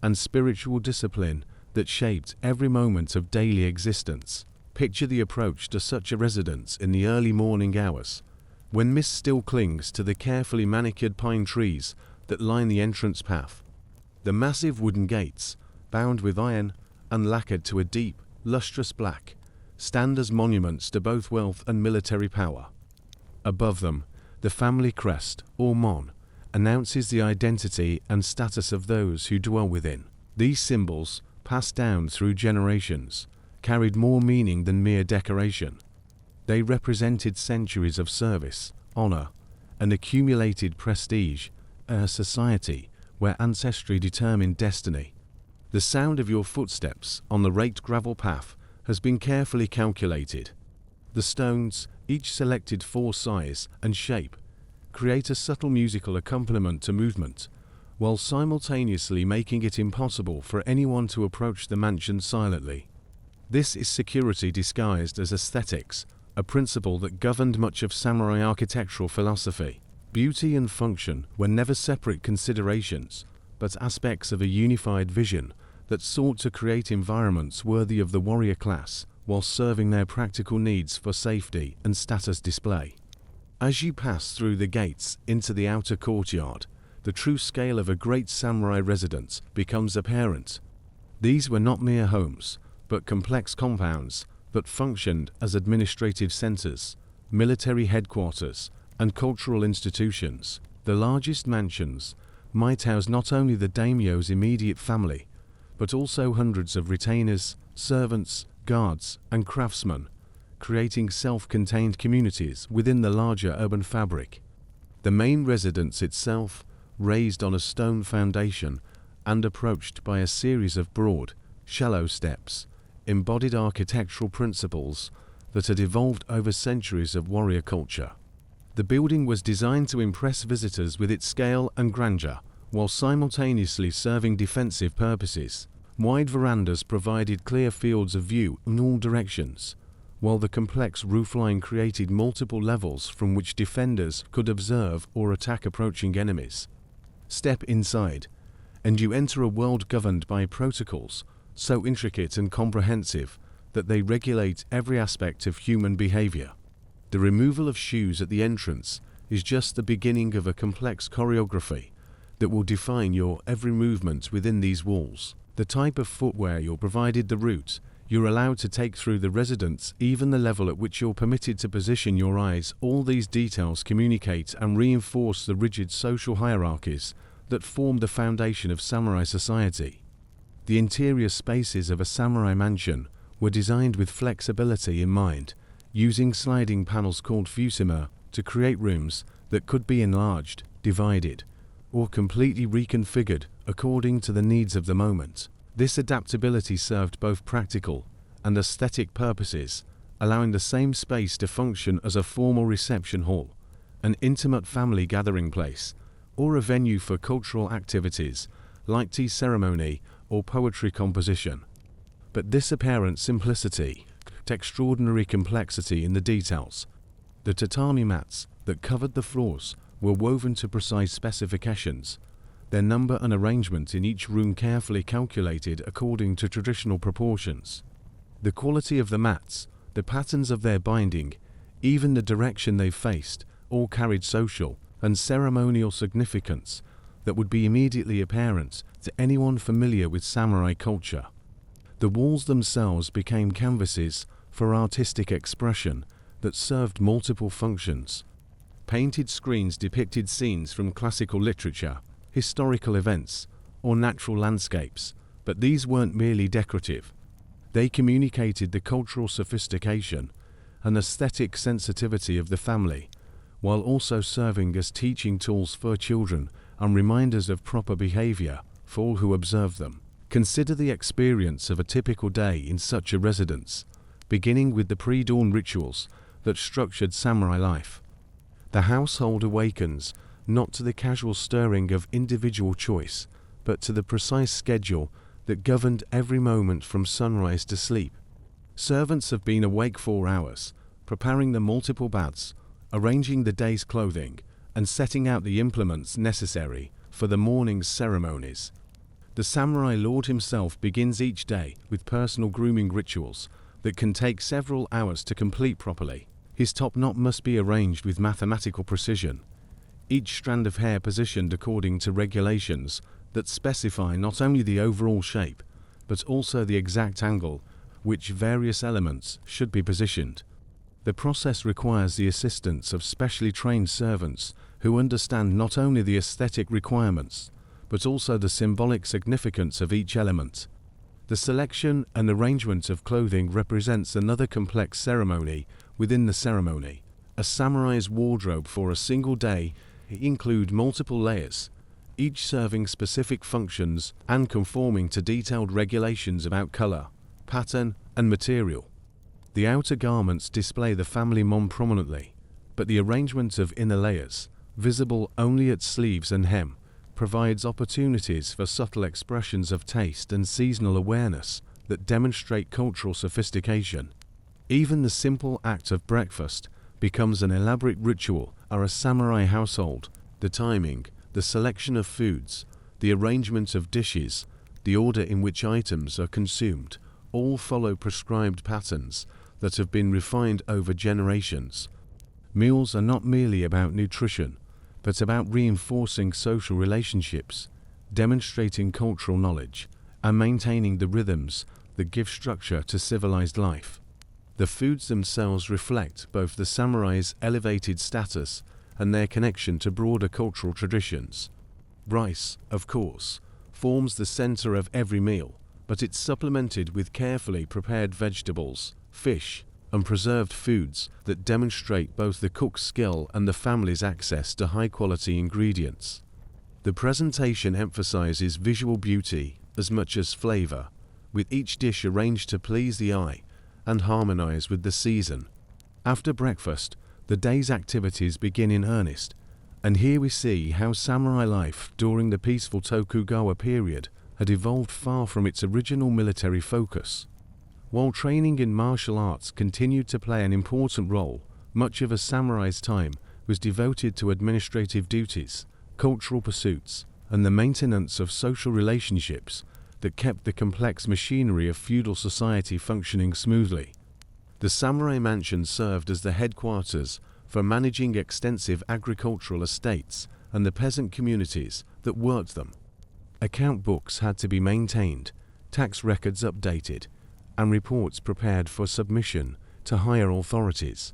A: and spiritual discipline that shaped every moment of daily existence. Picture the approach to such a residence in the early morning hours, when mist still clings to the carefully manicured pine trees that line the entrance path. The massive wooden gates, bound with iron and lacquered to a deep, lustrous black, stand as monuments to both wealth and military power. Above them, the family crest, or mon, announces the identity and status of those who dwell within. These symbols, passed down through generations, carried more meaning than mere decoration. They represented centuries of service, honor, and accumulated prestige, a society where ancestry determined destiny. The sound of your footsteps on the raked gravel path has been carefully calculated. The stones, each selected for size and shape, create a subtle musical accompaniment to movement, while simultaneously making it impossible for anyone to approach the mansion silently. This is security disguised as aesthetics, a principle that governed much of samurai architectural philosophy. Beauty and function were never separate considerations, but aspects of a unified vision that sought to create environments worthy of the warrior class while serving their practical needs for safety and status display. As you pass through the gates into the outer courtyard, the true scale of a great samurai residence becomes apparent. These were not mere homes, but complex compounds that functioned as administrative centers, military headquarters, and cultural institutions. The largest mansions might house not only the daimyo's immediate family, but also hundreds of retainers, servants, guards, and craftsmen, creating self-contained communities within the larger urban fabric. The main residence itself, raised on a stone foundation and approached by a series of broad, shallow steps, embodied architectural principles that had evolved over centuries of warrior culture. The building was designed to impress visitors with its scale and grandeur, while simultaneously serving defensive purposes. Wide verandas provided clear fields of view in all directions, while the complex roofline created multiple levels from which defenders could observe or attack approaching enemies. Step inside, and you enter a world governed by protocols so intricate and comprehensive that they regulate every aspect of human behavior. The removal of shoes at the entrance is just the beginning of a complex choreography that will define your every movement within these walls. The type of footwear you're provided, the route you're allowed to take through the residence, even the level at which you're permitted to position your eyes, all these details communicate and reinforce the rigid social hierarchies that form the foundation of samurai society. The interior spaces of a samurai mansion were designed with flexibility in mind, using sliding panels called fusima to create rooms that could be enlarged, divided, or completely reconfigured according to the needs of the moment. This adaptability served both practical and aesthetic purposes, allowing the same space to function as a formal reception hall, an intimate family gathering place, or a venue for cultural activities like tea ceremony or poetry composition. But this apparent simplicity kept extraordinary complexity in the details. The tatami mats that covered the floors were woven to precise specifications, their number and arrangement in each room carefully calculated according to traditional proportions. The quality of the mats, the patterns of their binding, even the direction they faced, all carried social and ceremonial significance that would be immediately apparent to anyone familiar with samurai culture. The walls themselves became canvases for artistic expression that served multiple functions. Painted screens depicted scenes from classical literature, historical events, or natural landscapes, but these weren't merely decorative. They communicated the cultural sophistication and aesthetic sensitivity of the family, while also serving as teaching tools for children and reminders of proper behavior for all who observe them. Consider the experience of a typical day in such a residence, beginning with the pre-dawn rituals that structured samurai life. The household awakens not to the casual stirring of individual choice, but to the precise schedule that governed every moment from sunrise to sleep. Servants have been awake 4 hours, preparing the multiple baths, arranging the day's clothing, and setting out the implements necessary for the morning's ceremonies. The samurai lord himself begins each day with personal grooming rituals that can take several hours to complete properly. His top knot must be arranged with mathematical precision, each strand of hair positioned according to regulations that specify not only the overall shape, but also the exact angle which various elements should be positioned. The process requires the assistance of specially trained servants who understand not only the aesthetic requirements, but also the symbolic significance of each element. The selection and arrangement of clothing represents another complex ceremony within the ceremony. A samurai's wardrobe for a single day include multiple layers, each serving specific functions and conforming to detailed regulations about color, pattern, and material. The outer garments display the family mon prominently, but the arrangement of inner layers, visible only at sleeves and hem, provides opportunities for subtle expressions of taste and seasonal awareness that demonstrate cultural sophistication. Even the simple act of breakfast becomes an elaborate ritual or a samurai household. The timing, the selection of foods, the arrangement of dishes, the order in which items are consumed, all follow prescribed patterns that have been refined over generations. Meals are not merely about nutrition, but about reinforcing social relationships, demonstrating cultural knowledge, and maintaining the rhythms that give structure to civilized life. The foods themselves reflect both the samurai's elevated status and their connection to broader cultural traditions. Rice, of course, forms the center of every meal, but it's supplemented with carefully prepared vegetables, fish, and preserved foods that demonstrate both the cook's skill and the family's access to high-quality ingredients. The presentation emphasizes visual beauty as much as flavor, with each dish arranged to please the eye and harmonize with the season. After breakfast, the day's activities begin in earnest, and here we see how samurai life during the peaceful Tokugawa period had evolved far from its original military focus. While training in martial arts continued to play an important role, much of a samurai's time was devoted to administrative duties, cultural pursuits, and the maintenance of social relationships that kept the complex machinery of feudal society functioning smoothly. The samurai mansion served as the headquarters for managing extensive agricultural estates and the peasant communities that worked them. Account books had to be maintained, tax records updated, and reports prepared for submission to higher authorities.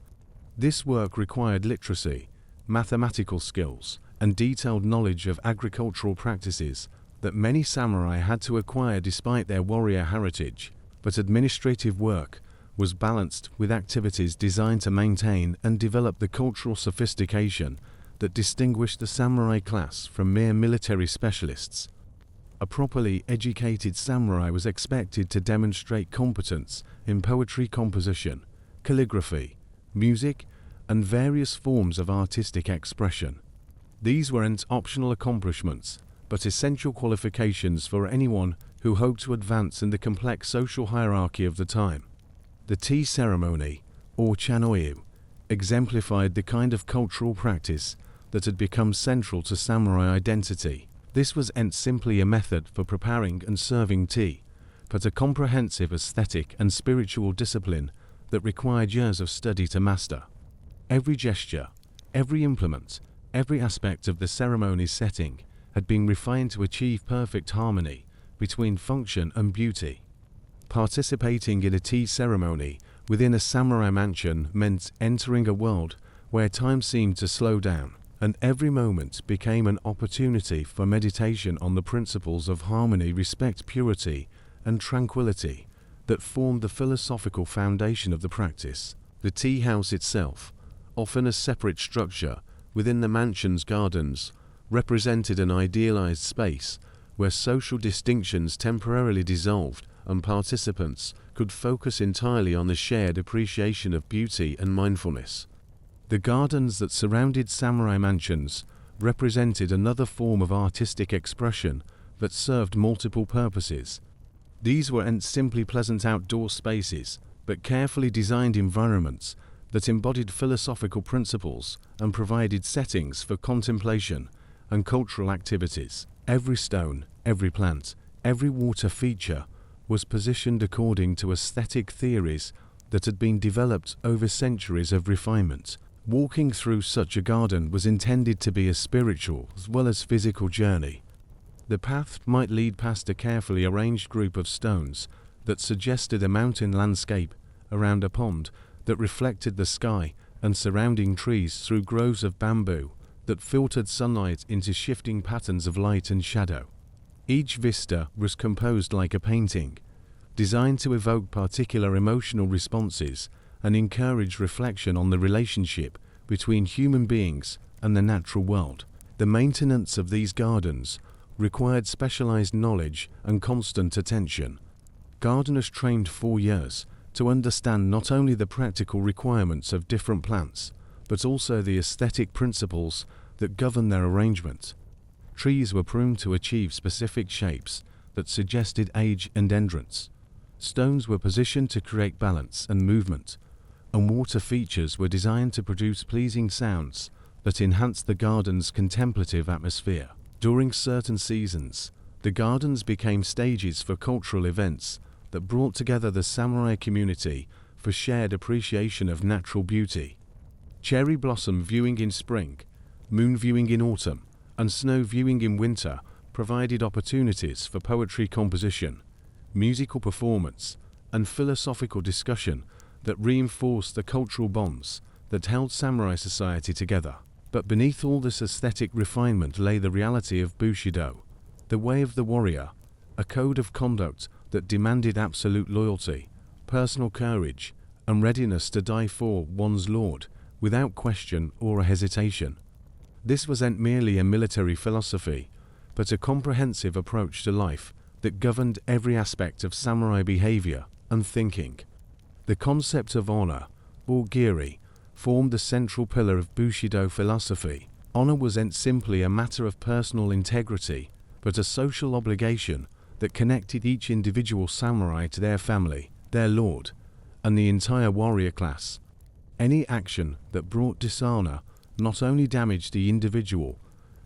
A: This work required literacy, mathematical skills, and detailed knowledge of agricultural practices that many samurai had to acquire despite their warrior heritage, but administrative work was balanced with activities designed to maintain and develop the cultural sophistication that distinguished the samurai class from mere military specialists. A properly educated samurai was expected to demonstrate competence in poetry composition, calligraphy, music, and various forms of artistic expression. These weren't optional accomplishments, but essential qualifications for anyone who hoped to advance in the complex social hierarchy of the time. The tea ceremony, or chanoyu, exemplified the kind of cultural practice that had become central to samurai identity. This wasn't simply a method for preparing and serving tea, but a comprehensive aesthetic and spiritual discipline that required years of study to master. Every gesture, every implement, every aspect of the ceremony's setting had been refined to achieve perfect harmony between function and beauty. Participating in a tea ceremony within a samurai mansion meant entering a world where time seemed to slow down, and every moment became an opportunity for meditation on the principles of harmony, respect, purity, and tranquility that formed the philosophical foundation of the practice. The tea house itself, often a separate structure within the mansion's gardens, represented an idealized space where social distinctions temporarily dissolved and participants could focus entirely on the shared appreciation of beauty and mindfulness. The gardens that surrounded samurai mansions represented another form of artistic expression that served multiple purposes. These weren't simply pleasant outdoor spaces, but carefully designed environments that embodied philosophical principles and provided settings for contemplation and cultural activities. Every stone, every plant, every water feature was positioned according to aesthetic theories that had been developed over centuries of refinement. Walking through such a garden was intended to be a spiritual as well as physical journey. The path might lead past a carefully arranged group of stones that suggested a mountain landscape around a pond that reflected the sky and surrounding trees through groves of bamboo that filtered sunlight into shifting patterns of light and shadow. Each vista was composed like a painting, designed to evoke particular emotional responses and encourage reflection on the relationship between human beings and the natural world. The maintenance of these gardens required specialized knowledge and constant attention. Gardeners trained 4 years to understand not only the practical requirements of different plants, but also the aesthetic principles that govern their arrangement. Trees were pruned to achieve specific shapes that suggested age and endurance. Stones were positioned to create balance and movement, and water features were designed to produce pleasing sounds that enhanced the garden's contemplative atmosphere. During certain seasons, the gardens became stages for cultural events that brought together the samurai community for shared appreciation of natural beauty. Cherry blossom viewing in spring, moon viewing in autumn, and snow viewing in winter provided opportunities for poetry composition, musical performance, and philosophical discussion that reinforced the cultural bonds that held samurai society together. But beneath all this aesthetic refinement lay the reality of Bushido, the way of the warrior, a code of conduct that demanded absolute loyalty, personal courage, and readiness to die for one's lord without question or hesitation. This wasn't merely a military philosophy, but a comprehensive approach to life that governed every aspect of samurai behavior and thinking. The concept of honor, or giri, formed the central pillar of Bushido philosophy. Honor wasn't simply a matter of personal integrity, but a social obligation that connected each individual samurai to their family, their lord, and the entire warrior class. Any action that brought dishonor not only damaged the individual,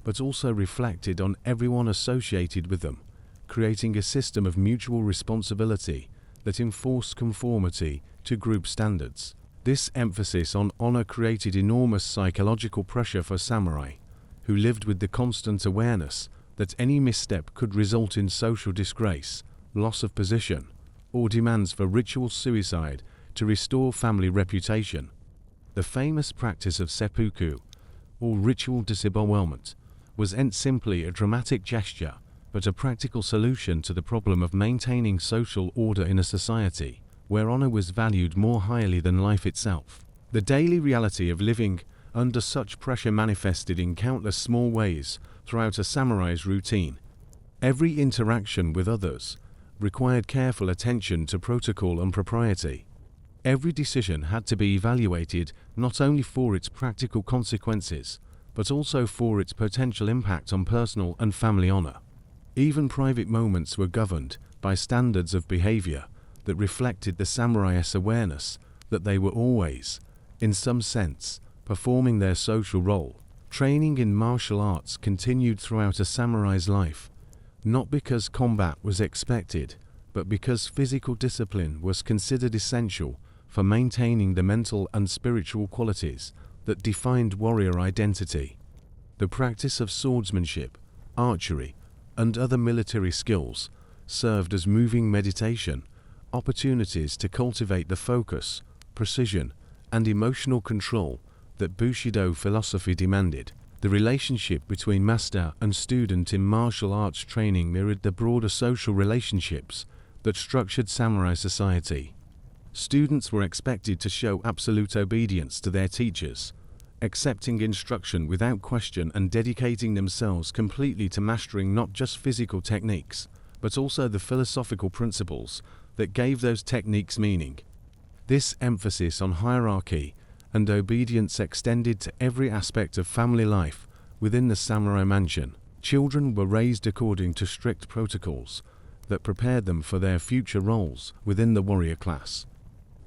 A: but also reflected on everyone associated with them, creating a system of mutual responsibility that enforced conformity to group standards. This emphasis on honor created enormous psychological pressure for samurai, who lived with the constant awareness that any misstep could result in social disgrace, loss of position, or demands for ritual suicide to restore family reputation. The famous practice of seppuku, or ritual disembowelment, wasn't simply a dramatic gesture, but a practical solution to the problem of maintaining social order in a society where honor was valued more highly than life itself. The daily reality of living under such pressure manifested in countless small ways throughout a samurai's routine. Every interaction with others required careful attention to protocol and propriety. Every decision had to be evaluated not only for its practical consequences, but also for its potential impact on personal and family honor. Even private moments were governed by standards of behavior that reflected the samurai's awareness that they were always, in some sense, performing their social role. Training in martial arts continued throughout a samurai's life, not because combat was expected, but because physical discipline was considered essential for maintaining the mental and spiritual qualities that defined warrior identity. The practice of swordsmanship, archery, and other military skills served as moving meditation, opportunities to cultivate the focus, precision, and emotional control that Bushido philosophy demanded. The relationship between master and student in martial arts training mirrored the broader social relationships that structured samurai society. Students were expected to show absolute obedience to their teachers, accepting instruction without question and dedicating themselves completely to mastering not just physical techniques, but also the philosophical principles that gave those techniques meaning. This emphasis on hierarchy and obedience extended to every aspect of family life within the samurai mansion. Children were raised according to strict protocols that prepared them for their future roles within the warrior class.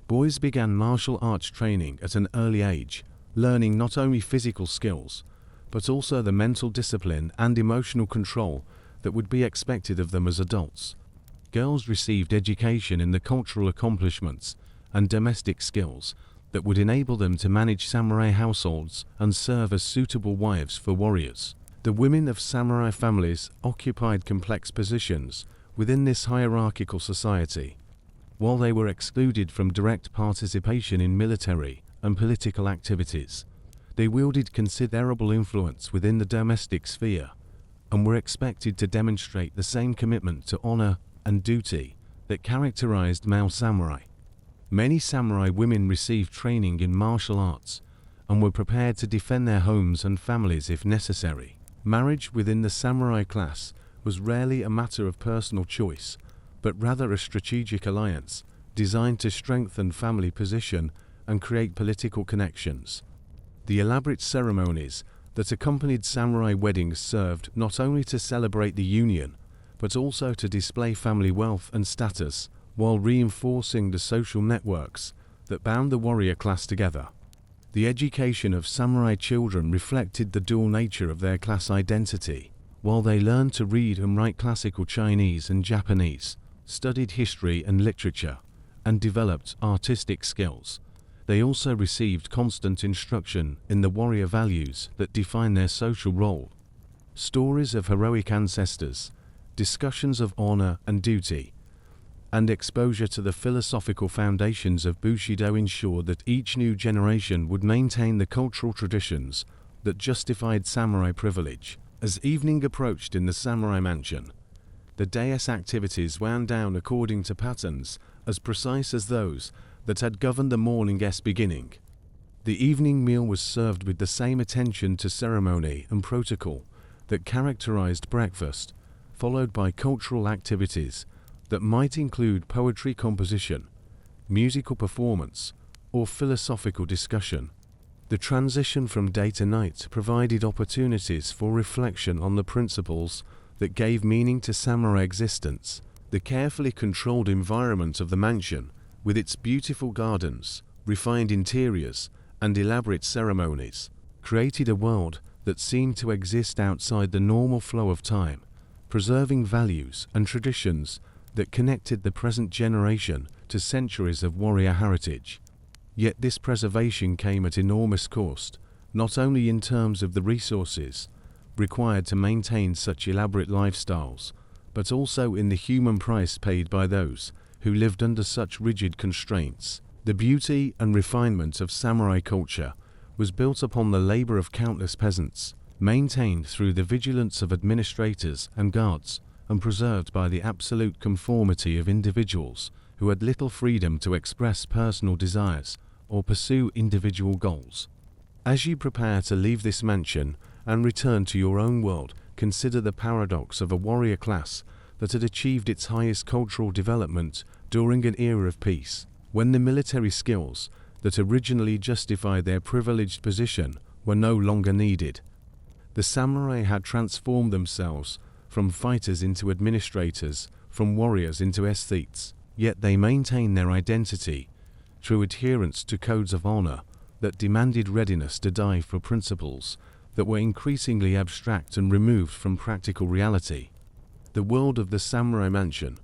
A: Boys began martial arts training at an early age, learning not only physical skills, but also the mental discipline and emotional control that would be expected of them as adults. Girls received education in the cultural accomplishments and domestic skills that would enable them to manage samurai households and serve as suitable wives for warriors. The women of samurai families occupied complex positions within this hierarchical society. While they were excluded from direct participation in military and political activities, they wielded considerable influence within the domestic sphere and were expected to demonstrate the same commitment to honor and duty that characterized male samurai. Many samurai women received training in martial arts and were prepared to defend their homes and families if necessary. Marriage within the samurai class was rarely a matter of personal choice, but rather a strategic alliance designed to strengthen family position and create political connections. The elaborate ceremonies that accompanied samurai weddings served not only to celebrate the union, but also to display family wealth and status, while reinforcing the social networks that bound the warrior class together. The education of samurai children reflected the dual nature of their class identity. While they learned to read and write classical Chinese and Japanese, studied history and literature, and developed artistic skills, they also received constant instruction in the warrior values that define their social role. Stories of heroic ancestors, discussions of honor and duty, and exposure to the philosophical foundations of Bushido ensured that each new generation would maintain the cultural traditions that justified samurai privilege. As evening approached in the samurai mansion, the day's activities wound down according to patterns as precise as those that had governed the morning's beginning. The evening meal was served with the same attention to ceremony and protocol that characterized breakfast, followed by cultural activities that might include poetry composition, musical performance, or philosophical discussion. The transition from day to night provided opportunities for reflection on the principles that gave meaning to samurai existence. The carefully controlled environment of the mansion, with its beautiful gardens, refined interiors, and elaborate ceremonies, created a world that seemed to exist outside the normal flow of time, preserving values and traditions that connected the present generation to centuries of warrior heritage. Yet this preservation came at enormous cost, not only in terms of the resources required to maintain such elaborate lifestyles, but also in the human price paid by those who lived under such rigid constraints. The beauty and refinement of samurai culture was built upon the labor of countless peasants, maintained through the vigilance of administrators and guards, and preserved by the absolute conformity of individuals who had little freedom to express personal desires or pursue individual goals. As you prepare to leave this mansion and return to your own world, consider the paradox of a warrior class that had achieved its highest cultural development during an era of peace, when the military skills that originally justified their privileged position were no longer needed. The samurai had transformed themselves from fighters into administrators, from warriors into aesthetes, yet they maintained their identity through adherence to codes of honor that demanded readiness to die for principles that were increasingly abstract and removed from practical reality. The world of the samurai mansion,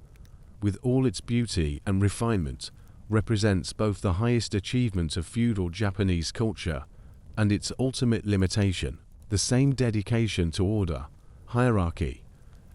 A: with all its beauty and refinement, represents both the highest achievement of feudal Japanese culture and its ultimate limitation. The same dedication to order, hierarchy,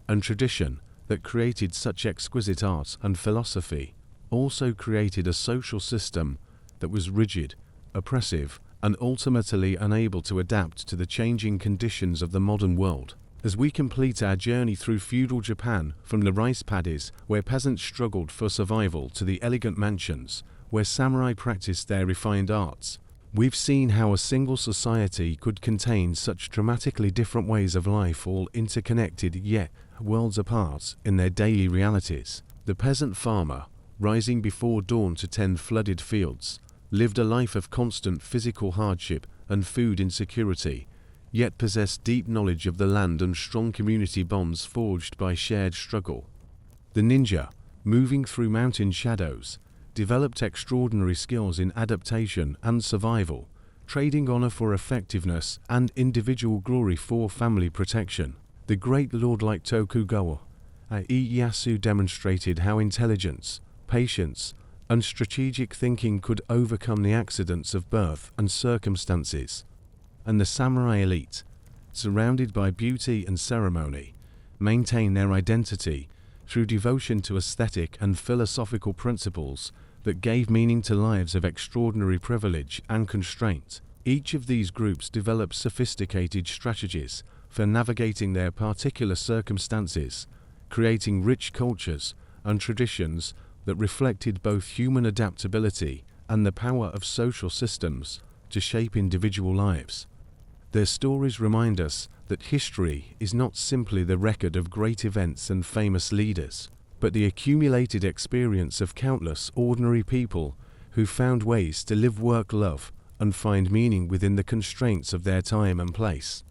A: and tradition that created such exquisite art and philosophy also created a social system that was rigid, oppressive, and ultimately unable to adapt to the changing conditions of the modern world. As we complete our journey through feudal Japan, from the rice paddies, where peasants struggled for survival, to the elegant mansions, where samurai practiced their refined arts, we've seen how a single society could contain such dramatically different ways of life, all interconnected yet worlds apart in their daily realities. The peasant farmer, rising before dawn to tend flooded fields, lived a life of constant physical hardship and food insecurity, yet possessed deep knowledge of the land and strong community bonds forged by shared struggle. The ninja, moving through mountain shadows, developed extraordinary skills in adaptation and survival, trading honor for effectiveness and individual glory for family protection. The great lord like Tokugawa Ieyasu demonstrated how intelligence, patience, and strategic thinking could overcome the accidents of birth and circumstances. And the samurai elite, surrounded by beauty and ceremony, maintain their identity through devotion to aesthetic and philosophical principles that gave meaning to lives of extraordinary privilege and constraint. Each of these groups developed sophisticated strategies for navigating their particular circumstances, creating rich cultures and traditions that reflected both human adaptability and the power of social systems to shape individual lives. Their stories remind us that history is not simply the record of great events and famous leaders, but the accumulated experience of countless ordinary people who found ways to live, work, love, and find meaning within the constraints of their time and place.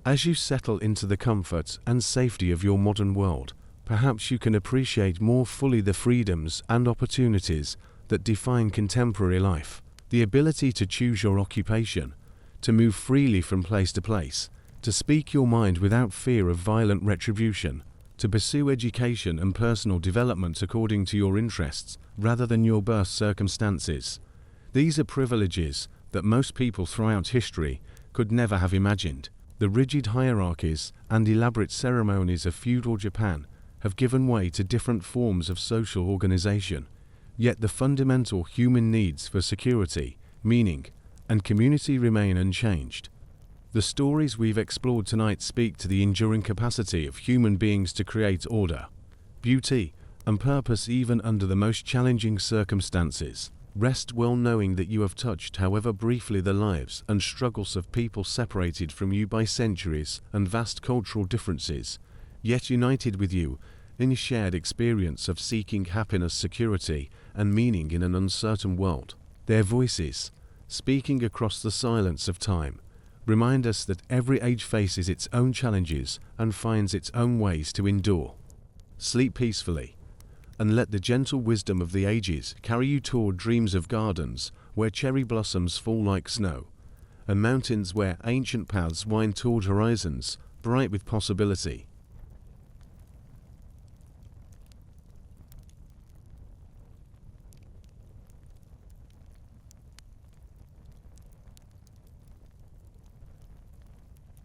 A: As you settle into the comfort and safety of your modern world, perhaps you can appreciate more fully the freedoms and opportunities that define contemporary life. The ability to choose your occupation, to move freely from place to place, to speak your mind without fear of violent retribution, to pursue education and personal development according to your interests rather than your birth circumstances. These are privileges that most people throughout history could never have imagined. The rigid hierarchies and elaborate ceremonies of feudal Japan have given way to different forms of social organization, yet the fundamental human needs for security, meaning, and community remain unchanged. The stories we've explored tonight speak to the enduring capacity of human beings to create order, beauty, and purpose even under the most challenging circumstances. Rest well knowing that you have touched, however briefly, the lives and struggles of people separated from you by centuries and vast cultural differences, yet united with you in a shared experience of seeking happiness, security, and meaning in an uncertain world. Their voices, speaking across the silence of time, remind us that every age faces its own challenges and finds its own ways to endure. Sleep peacefully, and let the gentle wisdom of the ages carry you toward dreams of gardens where cherry blossoms fall like snow, and mountains where ancient paths wind toward horizons bright with possibility.